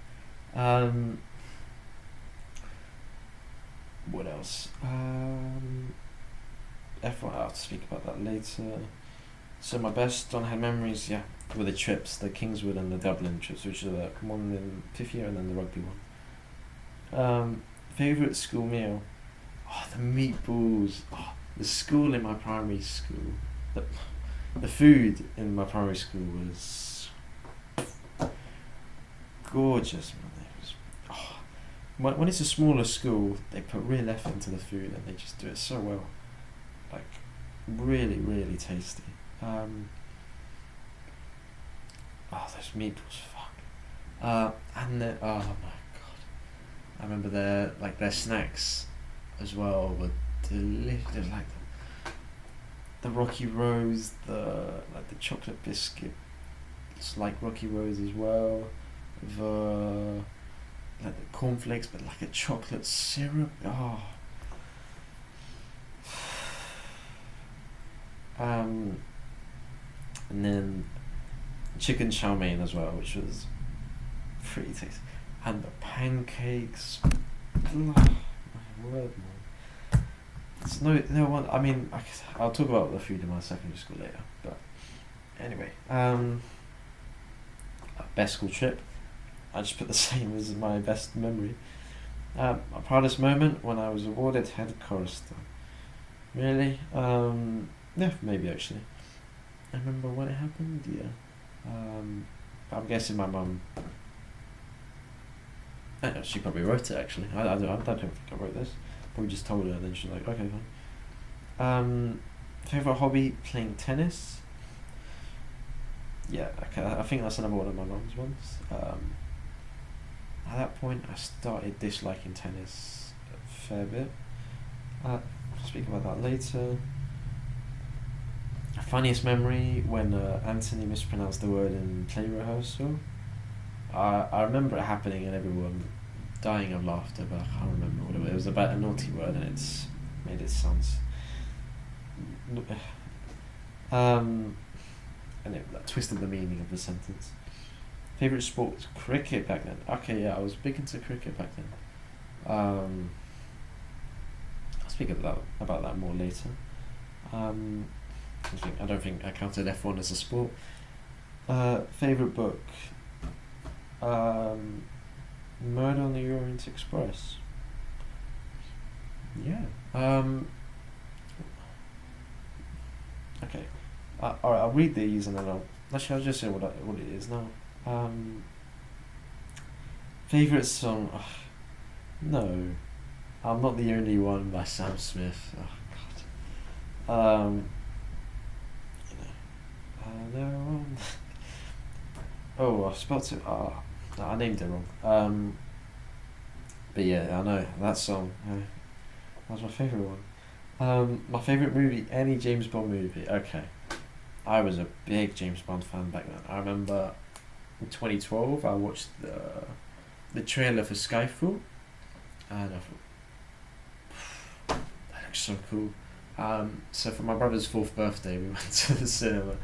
What else? F1. I'll speak about that later. So my best on-hand memories, were the trips, the Kingswood and the Dublin trips, which are the one in 5th year and then the rugby one. Favourite school meal? Oh, the meatballs. Oh, the school in my primary school. The food in my primary school was gorgeous, man. When it's a smaller school, they put real effort into the food and they just do it so well. Like, really, really tasty. Those meatballs, fuck. And oh my god. I remember their snacks as well were delicious. Like the Rocky Rose, the chocolate biscuit. It's like Rocky Rose as well. The cornflakes, but like a chocolate syrup. Oh. And then chicken chow mein as well, which was pretty tasty. And the pancakes. Oh, my word, man. It's no one. I mean, I'll talk about the food in my secondary school later. But anyway, best school trip. I just put the same as my best memory. My proudest moment when I was awarded head chorister. Really? Yeah, maybe actually. I remember when it happened. Yeah. I'm guessing my mum. She probably wrote it actually. I don't think I wrote this. Probably just told her, and then she's like, okay, fine. Favorite hobby: playing tennis. Yeah, okay, I think that's another one of my mum's ones. At that point, I started disliking tennis a fair bit. I'll speak about that later. Funniest memory when Anthony mispronounced the word in play rehearsal. I remember it happening and everyone dying of laughter, but I can't remember what it was. It was about a naughty word and it's made it sound. And it twisted the meaning of the sentence. Favourite sport was cricket back then. Okay, yeah, I was big into cricket back then. I'll speak about that more later. I don't think I counted F1 as a sport. Favourite book? Murder on the Orient Express. Yeah. Okay. Alright, I'll read these and then I'll just say what it is now. Favourite song? Oh, no. I'm Not the Only One by Sam Smith. Oh god. No. Oh, I spelled it. No, I named it wrong. But yeah, I know that song. That was my favourite one. My favourite movie, any James Bond movie. Okay, I was a big James Bond fan back then. I remember in 2012 I watched the trailer for Skyfall, and I thought that looks so cool. So for my brother's 4th birthday, we went to the cinema,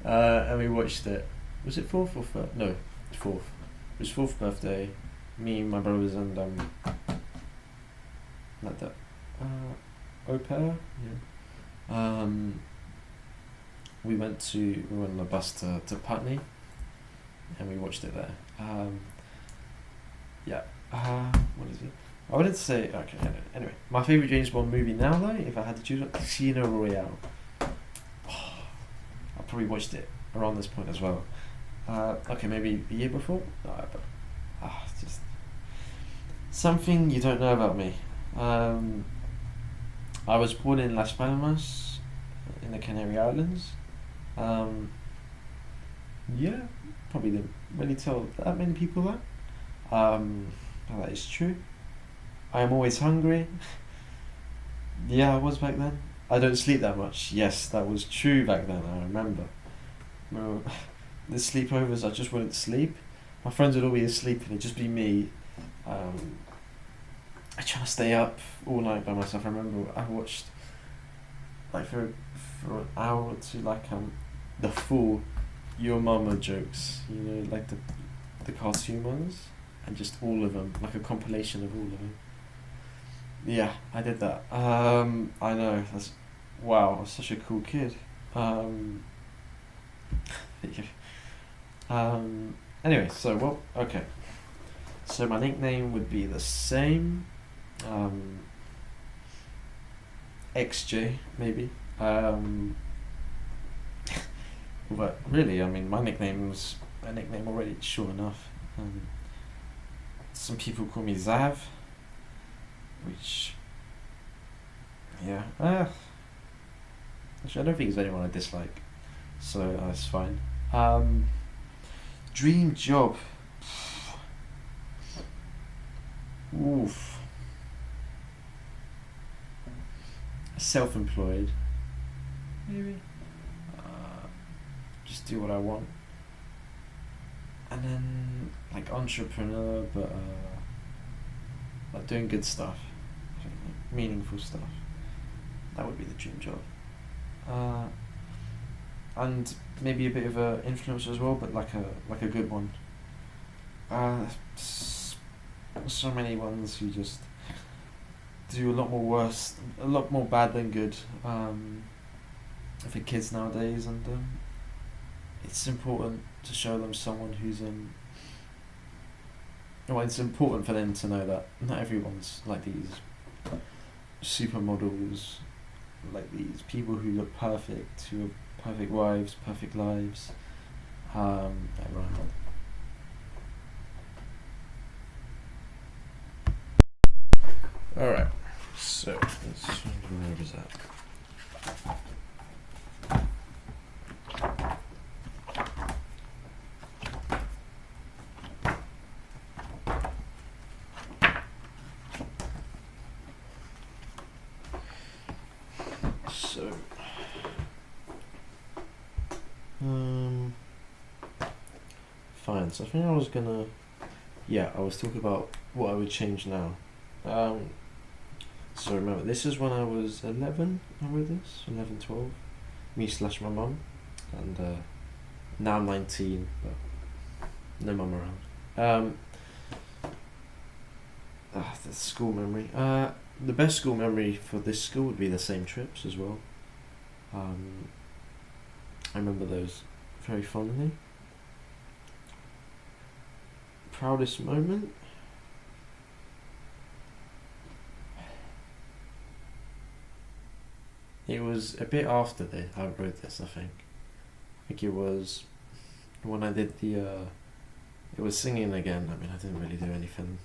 and we watched it. Was it 4th or 3rd? No, 4th. It was 4th birthday. Me, my brothers, and like that, au pair. Yeah. We went on the bus to Putney, and we watched it there. Yeah. What is it? I wanted to say, okay, anyway, my favourite James Bond movie now though, if I had to choose one, Casino Royale. I probably watched it around this point as well. Okay, maybe a year before? No, but just something you don't know about me. I was born in Las Palmas, in the Canary Islands. Yeah, probably didn't really tell that many people that. That is true. I am always hungry. Yeah, I was back then. I don't sleep that much. Yes, that was true back then, I remember. Well, the sleepovers, I just wouldn't sleep. My friends would all be asleep and it'd just be me. I try to stay up all night by myself. I remember I watched like for an hour or two the full Your Mama jokes. You know, like the cartoon ones, and just all of them, like a compilation of all of them. Yeah, I did that. I know. That's wow. I was such a cool kid. Um, yeah. Anyway, so well, okay. So my nickname would be the same. Um, XJ maybe. But really, I mean, my nickname's a nickname already. Sure enough. Some people call me Zav, which yeah. Actually, I don't think there's anyone I dislike, so that's fine. Um, Dream job. Oof. Self-employed. Maybe. Just do what I want. And then like entrepreneur, but like doing good stuff, like meaningful stuff. That would be the dream job. And maybe a bit of a influencer as well, but like a good one. So many ones who just do a lot more worse, a lot more bad than good. For kids nowadays, and it's important to show them someone who's well, it's important for them to know that not everyone's like these supermodels, like these people who look perfect, who have perfect wives, perfect lives. That rhymed. Alright, so where is that? So fine, so I think I was talking about what I would change now. So remember, this is when I was 11, I wrote this, 11, 12, me/my mum, and now I'm 19, but no mum around. The school memory. The best school memory for this school would be the same trips as well. I remember those very fondly. Proudest moment? It was a bit after I wrote this, I think. I think it was when I did it was singing again. I mean, I didn't really do anything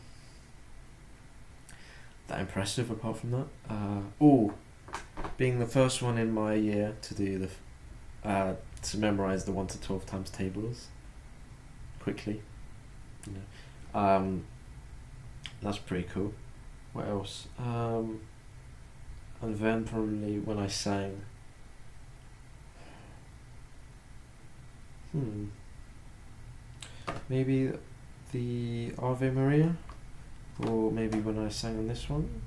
that impressive apart from that. Being the first one in my year to do to memorize the 1 to 12 times tables quickly. You know. That's pretty cool. What else? And then probably when I sang. Maybe the Ave Maria, or maybe when I sang on this one,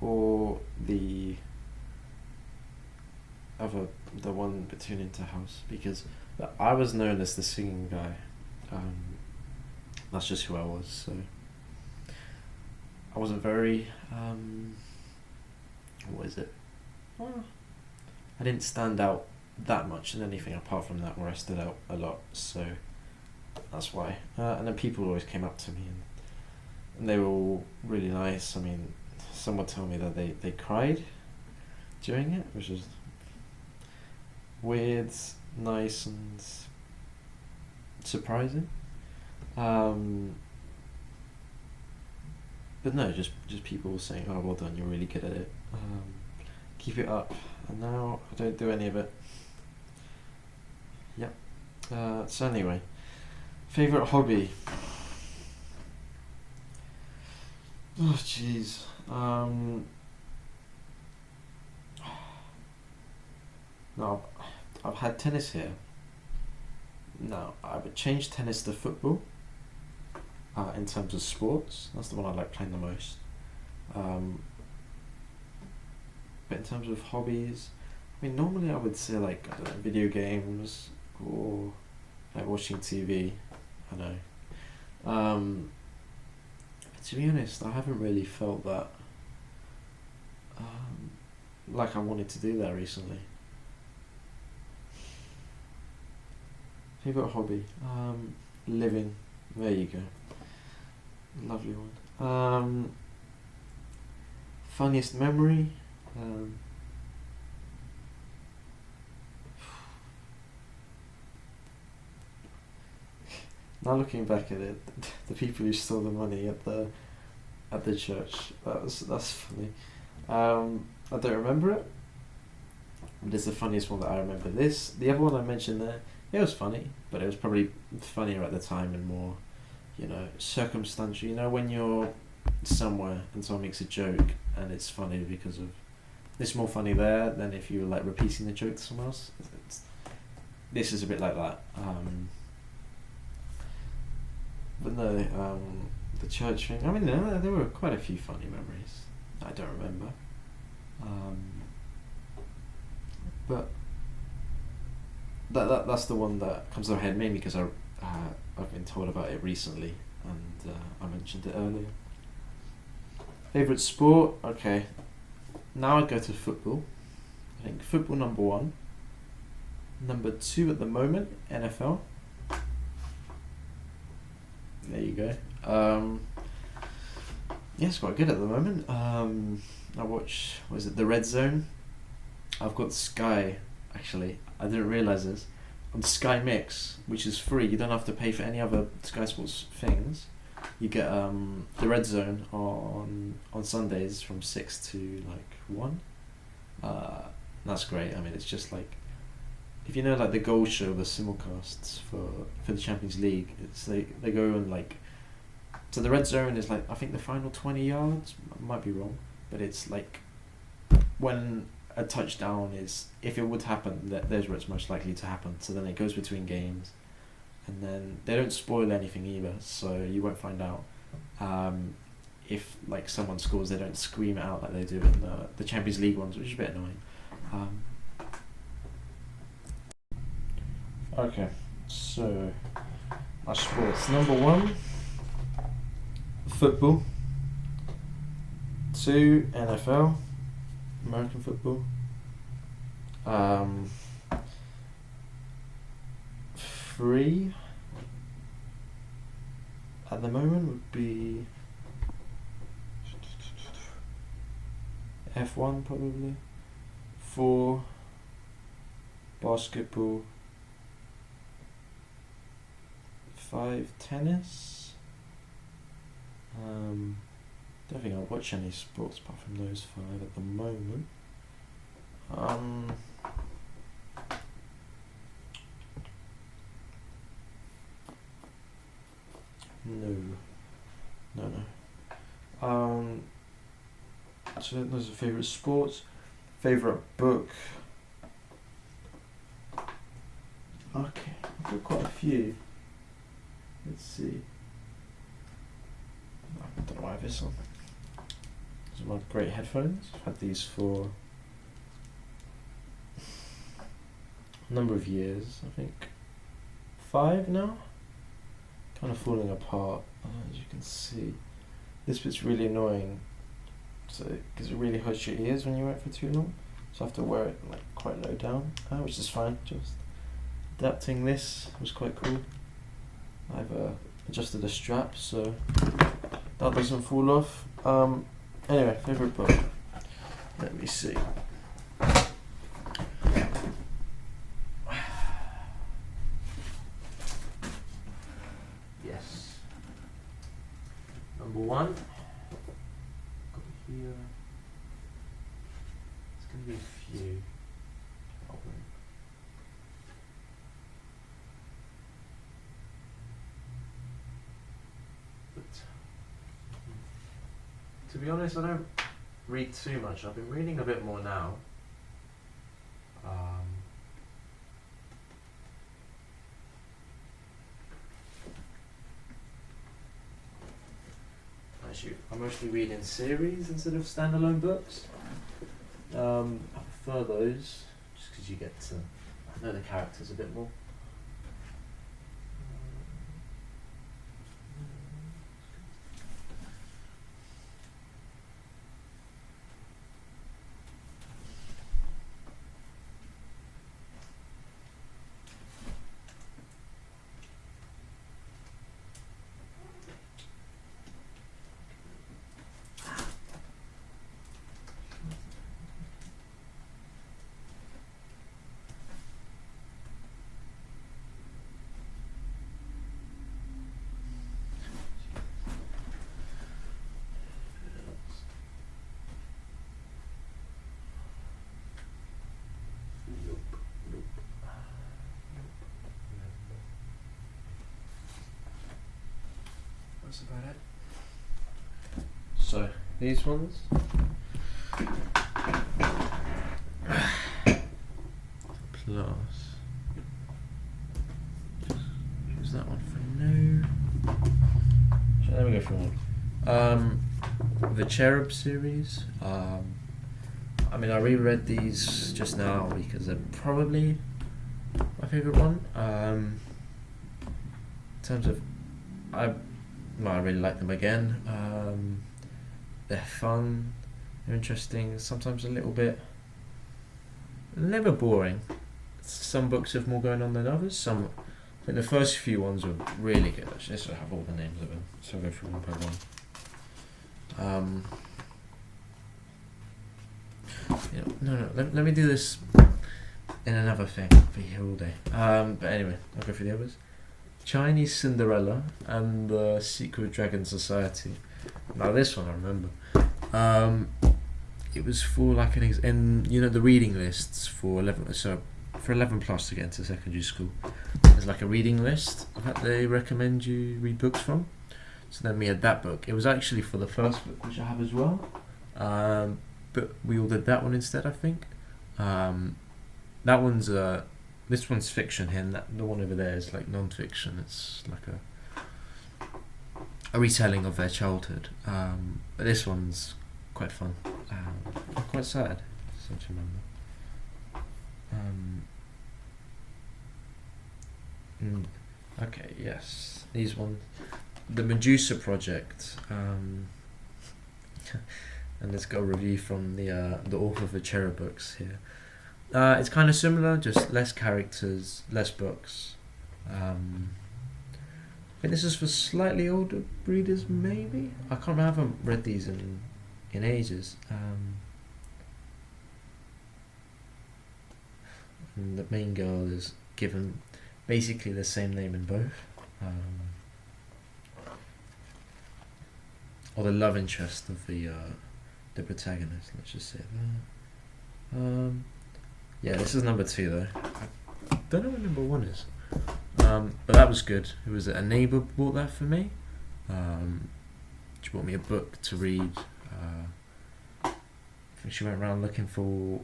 or the one between into house, because I was known as the singing guy. That's just who I was. So I wasn't very what is it? I didn't stand out that much in anything apart from that where I stood out a lot. So that's why. And then people always came up to me and they were all really nice. I mean, some would tell me that they cried during it, which was weird, nice, and surprising. But no, just people saying, "Oh, well done, you're really good at it. Keep it up." And now I don't do any of it. Yep. So anyway, favorite hobby. Oh jeez. No, I've had tennis here. No, I would change tennis to football. In terms of sports, that's the one I like playing the most. Um, but in terms of hobbies, I mean, normally I would say like, I don't know, video games or like watching TV. I know. But to be honest, I haven't really felt that um, like I wanted to do that recently. Favorite hobby? Living. There you go. Lovely one. Funniest memory? Um, Now looking back at it, the people who stole the money at the church, that's funny. I don't remember it, but it's the funniest one that I remember. The other one I mentioned there, it was funny, but it was probably funnier at the time and more, circumstantial. When you're somewhere and someone makes a joke and it's funny because of, it's more funny there than if you were like repeating the joke to someone else. This is a bit like that. But no, the church thing. I mean, there were quite a few funny memories. I don't remember. But that's the one that comes to my head, mainly because I've been told about it recently, and I mentioned it earlier. Favorite sport? Okay, now I'd go to football. I think football number one. Number two at the moment, NFL. There you go. Yeah, it's quite good at the moment. I watch, what is it, The Red Zone? I've got Sky, actually. I didn't realise this. On Sky Mix, which is free, you don't have to pay for any other Sky Sports things. You get The Red Zone on Sundays from 6 to like 1. That's great. I mean, it's just like, if you know like the goal show, the simulcasts for the Champions League, it's they go on like, so the red zone is like, I think the final 20 yards, I might be wrong, but it's like when a touchdown is, if it would happen, there's where it's most likely to happen. So then it goes between games, and then they don't spoil anything either, so you won't find out if like someone scores. They don't scream it out like they do in the Champions League ones, which is a bit annoying. Okay, so my sports. Number one, football. 2, NFL, American football. 3 at the moment would be F1 probably. 4, basketball. 5, tennis. Don't think I watch any sports apart from those 5 at the moment. No. So those are favourite sports. Favourite book. Okay, I've got quite a few. Let's see. I don't know why I have this on. These are my great headphones. I've had these for a number of years. I think 5 now. Kind of falling apart, as you can see. This bit's really annoying, so because it really hurts your ears when you wear it for too long. So I have to wear it like quite low down, which is fine. Just adapting this was quite cool. I've adjusted the strap so that doesn't fall off. Anyway, favourite book. Let me see. Yes. Number 1. Got here. It's gonna be a few. To be honest, I don't read too much. I've been reading a bit more now. issue. I mostly read in series instead of standalone books. I prefer those just because you get to know the characters a bit more. That's about it. So these ones. Plus. Use that one for no. So there we go for one. The Cherub series. I mean, I reread these just now because they're probably my favourite one. In terms of, I really like them again. They're fun, they're interesting, sometimes a little bit never boring. Some books have more going on than others. I think the first few ones were really good actually. This will have all the names of them, so I'll go through one by one. Let me do this in another thing. I'll be here all day. But anyway, I'll go through the others. Chinese Cinderella and the Secret Dragon Society. Now this one I remember. It was for like the reading lists for 11. So for 11 plus to get into secondary school, there's like a reading list that they recommend you read books from. So then we had that book. It was actually for the first book, which I have as well. But we all did that one instead, I think. That one's this one's fiction here, and the one over there is like non-fiction. It's like a retelling of their childhood. But this one's quite fun. Quite sad, so to remember. Okay, yes, these ones. The Medusa Project. And let's go review from the author of the Cherub books here. It's kind of similar, just less characters, less books. I think this is for slightly older readers, maybe. I haven't read these in ages. And the main girl is given basically the same name in both. Or the love interest of the protagonist. Let's just say that. Yeah, this is number 2 though. I don't know what number 1 is. But that was good. It was a neighbour bought that for me. She bought me a book to read. I think she went around looking for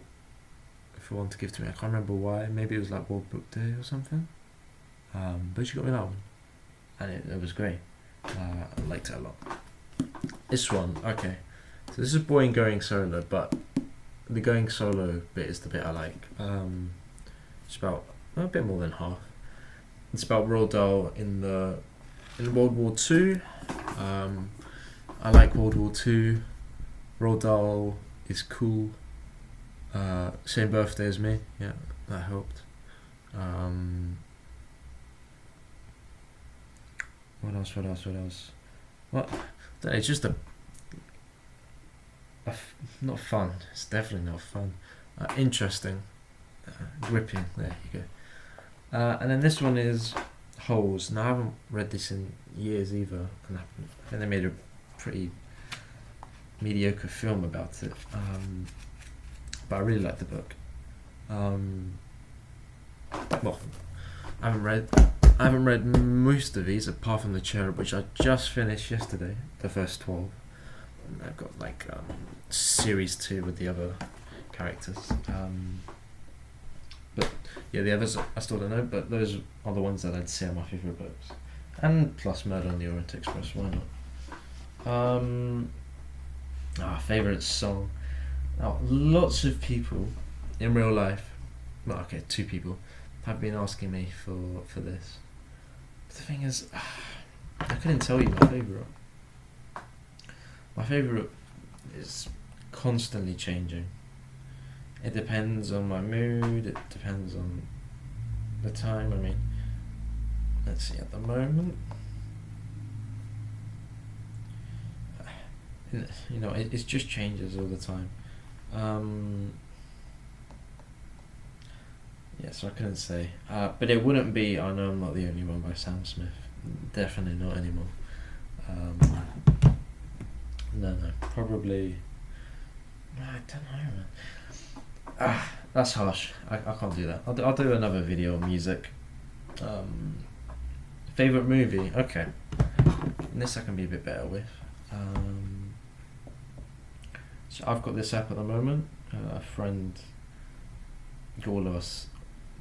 one to give to me. I can't remember why. Maybe it was like World Book Day or something. But she got me that one, and it was great. I liked it a lot. This one, okay. So this is Boy and Going Solo, but the going solo bit is the bit I like. It's about a bit more than half. It's about Roald Dahl in World War II. I like World War II. Roald Dahl is cool. Same birthday as me. Yeah, that helped. What else? What? It's just not fun. It's definitely not fun. Interesting. Gripping. There you go. And then this one is Holes. Now I haven't read this in years either. And I think they made a pretty mediocre film about it. But I really like the book. Well, I haven't read most of these apart from the Cherub, which I just finished yesterday. The first 12. And I've got like series 2 with the other characters. But yeah, the others I still don't know. But those are the ones that I'd say are my favourite books. And plus Murder on the Orient Express. Why Um, favorite song. Now, lots of people in real life, well, okay, two people, have been asking me for this. But the thing is, I couldn't tell you my favorite. My favorite is constantly changing. It depends on my mood. It depends on the time. I mean, let's see. At the moment, it just changes all the time. Yeah, so I couldn't say. But it wouldn't be I Know I'm Not the Only One by Sam Smith. Definitely not anymore. No, probably. I don't know, man. That's harsh. I can't do that. I'll do another video on music. Favorite movie? Okay. This I can be a bit better with. So I've got this app at the moment. A friend got all of us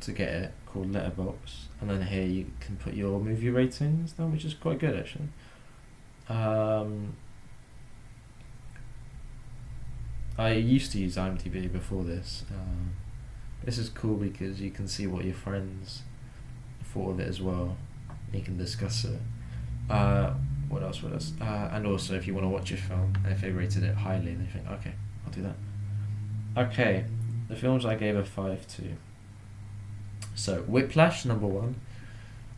to get it, called Letterbox, and then here you can put your movie ratings down, which is quite good actually. I used to use IMDb before this. This is cool because you can see what your friends thought of it as well. You can discuss it. What else? And also, if you want to watch a film, and if they rated it highly, they think, okay, I'll do that. Okay, the films I gave a 5 to. So, Whiplash, number 1.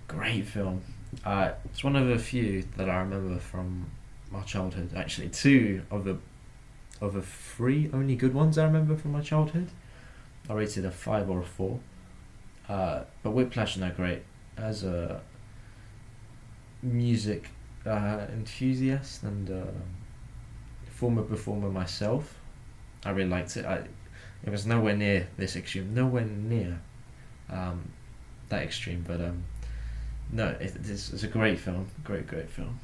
Great film. It's one of a few that I remember from my childhood. Actually, 2 of the 3 only good ones I remember from my childhood. I rated a 5 or a 4. But Whiplash, no, great. As a music enthusiast and former performer myself, I really liked it. It was nowhere near this extreme, nowhere near that extreme, but no, it's a great film, great film.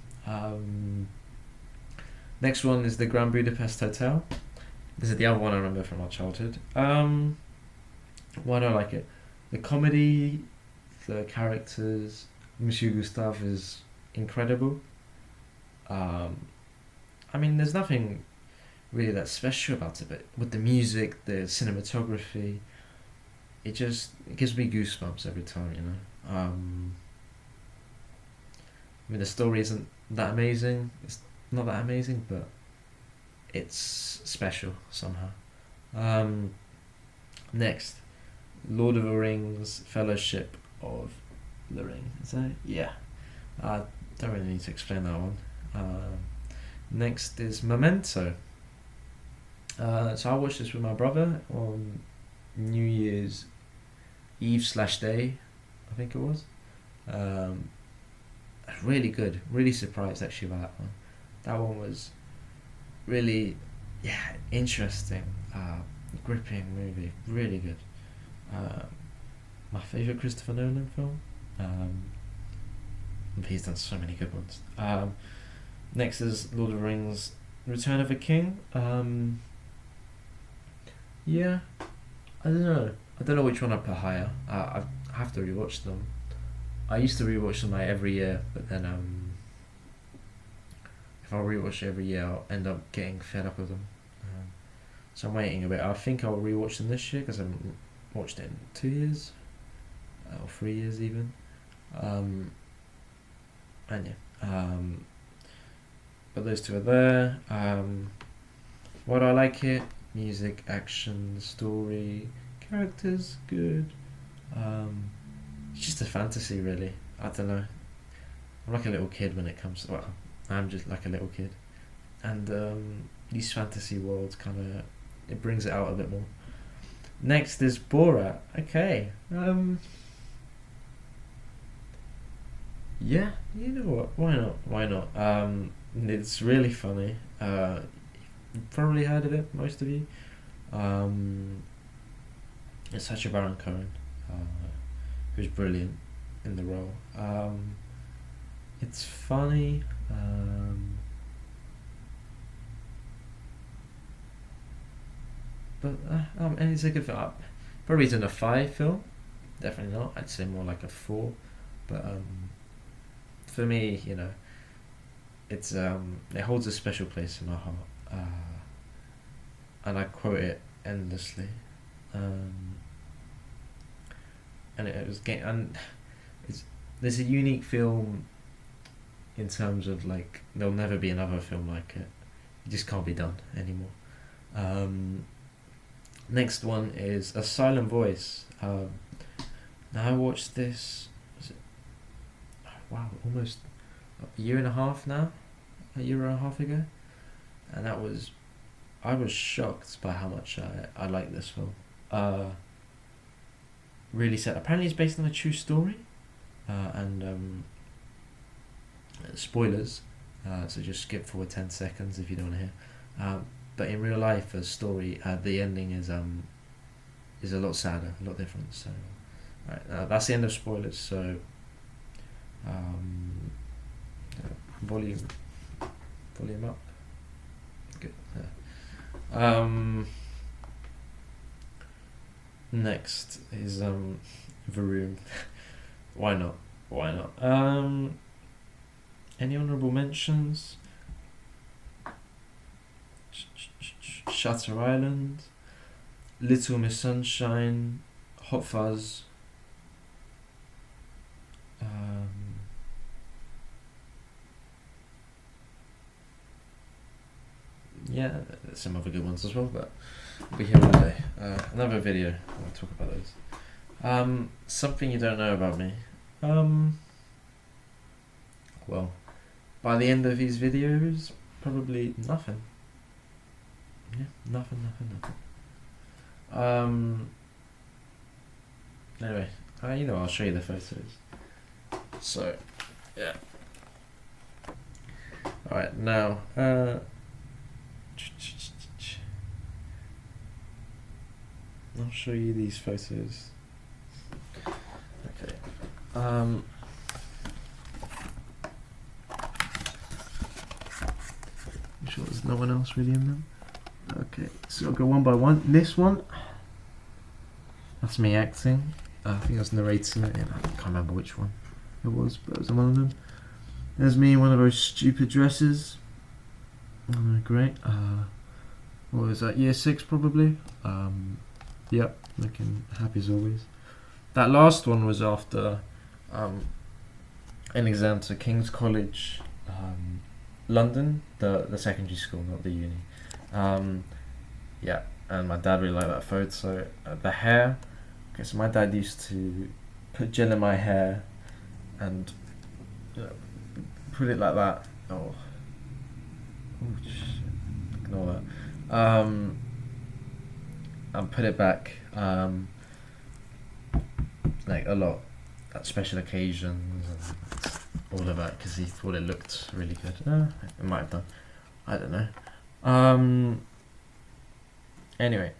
Next one is the Grand Budapest Hotel. This is the other one I remember from my childhood. Why do I like it? The comedy, the characters, Monsieur Gustave is incredible. I mean, there's nothing really that special about it, but with the music, the cinematography, it gives me goosebumps every time, you know. I mean, the story isn't that amazing. It's not that amazing, but it's special somehow. Next, Lord of the Rings, Fellowship of the Ring. Is that it? Yeah. Don't really need to explain that one. Next is Memento. So I watched this with my brother on New Year's Eve/day, I think it was. Really good. Really surprised actually by that one. That one was really, interesting, gripping movie. Really good. My favourite Christopher Nolan film. He's done so many good ones. Next is Lord of the Rings, Return of the King. Yeah, I don't know. I don't know which one I put higher. I have to rewatch them. I used to rewatch them like every year, but then if I rewatch every year, I'll end up getting fed up with them. So I'm waiting a bit. I think I'll rewatch them this year because I haven't watched it in 2 years, or 3 years even. And yeah, but those two are there. Why do I like it? Music, action, story, characters, good. It's just a fantasy, really. I don't know. I'm like a little kid when it comes to, I'm just like a little kid, and these fantasy worlds it brings it out a bit more. Next is Borat. Okay. Yeah, you know what? Why not? It's really funny. You've probably heard of it, most of you. It's Sacha Baron Cohen, who's brilliant in the role. It's funny. But and it's a good film. Probably isn't a 5 film. Definitely not. I'd say more like a 4. But for me, it holds a special place in my heart, and I quote it endlessly. And there's a unique film in terms of like there'll never be another film like it. It just can't be done anymore. Next one is A Silent Voice. Now I watched this. Almost a year and a half now, a year and a half ago, and I was shocked by how much I like this film. Really sad. Apparently, it's based on a true story, and spoilers. So just skip forward 10 seconds if you don't want to hear. But in real life, the story, the ending is a lot sadder, a lot different. So, right, that's the end of spoilers. So, volume up. Good. Next is The Room. Why not? Any honourable mentions? Shutter Island, Little Miss Sunshine, Hot Fuzz. Yeah, there's some other good ones as well, but we'll be here all day. Another video, I'll talk about those. Something you don't know about me. Well, by the end of these videos, probably nothing. Yeah, nothing. Anyway, I'll show you the photos. So, yeah. Alright, now, I'll show you these photos. Okay. I'm sure there's no one else really in them. Okay, so I'll go one by one. This one, that's me acting. I think I was narrating it. I can't remember which one it was, but it was one of them. There's me in one of those stupid dresses. Great. What was that? Year 6 probably. Yep, looking happy as always. That last one was after an exam to King's College, London, the secondary school, not the uni. Yeah, and my dad really liked that photo. The hair. Okay, so my dad used to put gel in my hair and put it like that. Oh shit. Ignore that. And put it back like a lot at special occasions and all of that because he thought it looked really good. It might have done. I don't know. Anyway,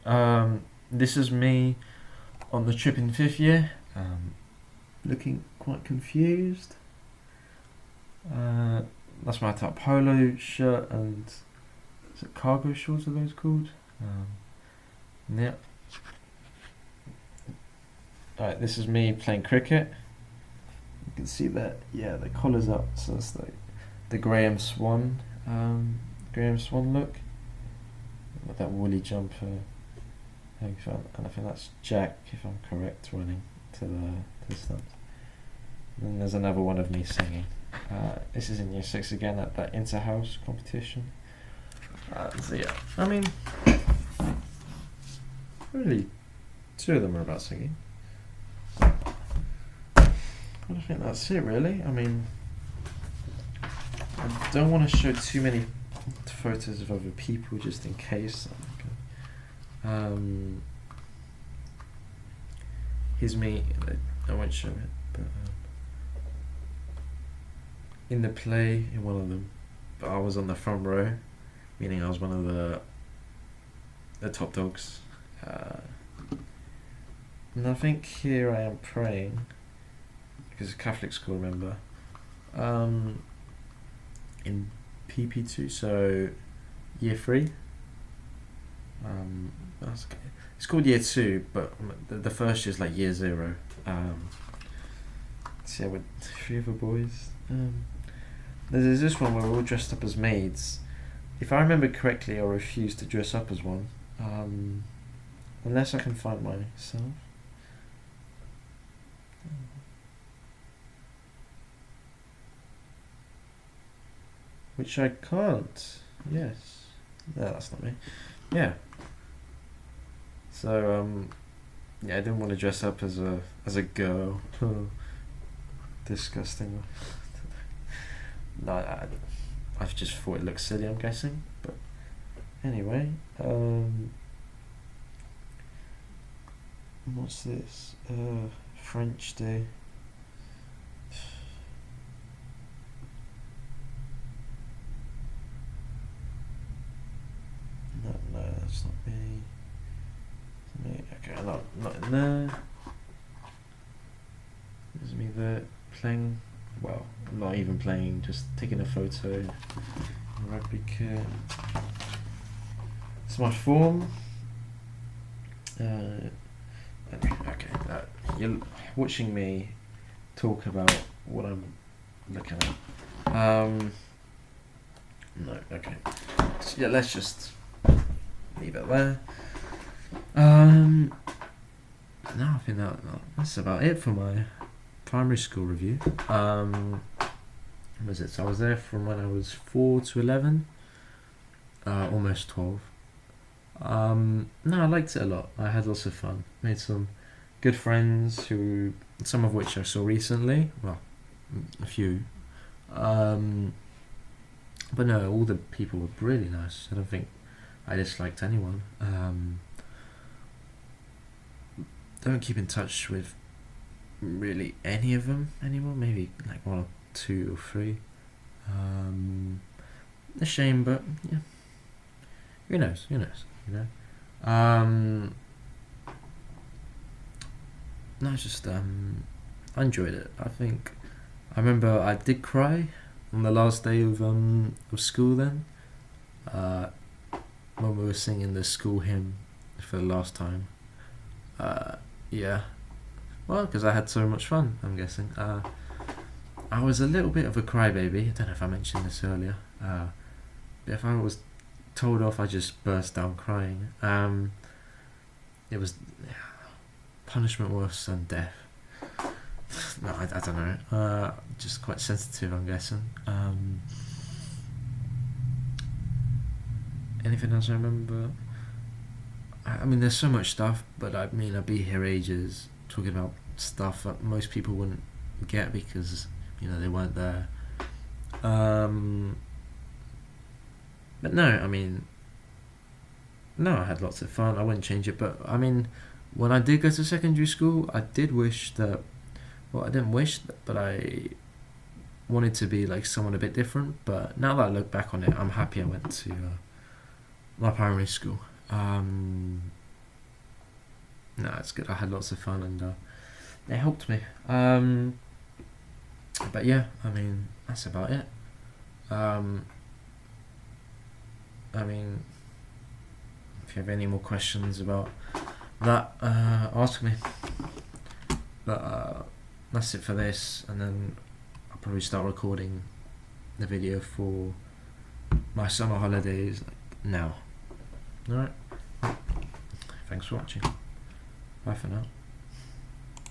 this is me on the trip in 5th year, looking quite confused. That's my top polo shirt and is it cargo shorts, are those called? Yep. Alright, this is me playing cricket. You can see that, yeah, the collar's up, so it's like the Graham Swan look. With that woolly jumper. And I think that's Jack, if I'm correct, running to the stumps. And then there's another one of me singing. This is in year 6 again at that inter-house competition. So yeah, I mean, really, 2 of them are about singing. I think that's it really. I mean, I don't want to show too many photos of other people just in case. Here's me. I won't show it, but in the play in one of them, but I was on the front row, meaning I was one of the top dogs. And I think here I am praying because it's a Catholic school, remember, in PP2, so year 3. It's called year 2, but the first year is like year 0. So yeah, with 3 other boys. There's this one where we're all dressed up as maids. If I remember correctly, I refused to dress up as one. Unless I can find myself. Which I can't. Yes. No, that's not me. Yeah. So, yeah, I didn't want to dress up as a girl. Disgusting. No, I just thought it looked silly, I'm guessing. But anyway, what's this? French Day. No, that's not me. Okay, not in there. There's me there playing. Well, I'm not even playing, just taking a photo. Rugby kit. It's my form. Okay, you're watching me talk about what I'm looking at. No, okay. So yeah, let's just leave it there. No, I think that's about it for my primary school review. What was it? So I was there from when I was 4 to 11, almost 12. No, I liked it a lot. I had lots of fun. Made some good friends some of which I saw recently. Well, a few. But no, all the people were really nice. I don't think I disliked anyone. Don't keep in touch with really any of them anymore. Maybe like 1 or 2 or 3. A shame, but yeah. Who knows? You know. No, it's just I enjoyed it. I think I remember I did cry on the last day of school then. When we were singing the school hymn for the last time. Yeah. Well, because I had so much fun, I'm guessing. I was a little bit of a crybaby. I don't know if I mentioned this earlier. But if I was told off, I just burst down crying. It was punishment worse than death. No, I don't know. Just quite sensitive, I'm guessing. Anything else I remember? I mean, there's so much stuff, but I mean, I'd be here ages talking about stuff that most people wouldn't get because, they weren't there. But no, I mean, no, I had lots of fun. I wouldn't change it, but I mean, when I did go to secondary school, I did wish that, well, I didn't wish that, but I wanted to be like someone a bit different. But now that I look back on it, I'm happy I went to my primary school. No, it's good. I had lots of fun and it helped me. But yeah, I mean, that's about it. I mean, if you have any more questions about that, ask me. But that's it for this, and then I'll probably start recording the video for my summer holidays now. Alright. Thanks for watching. Bye for now.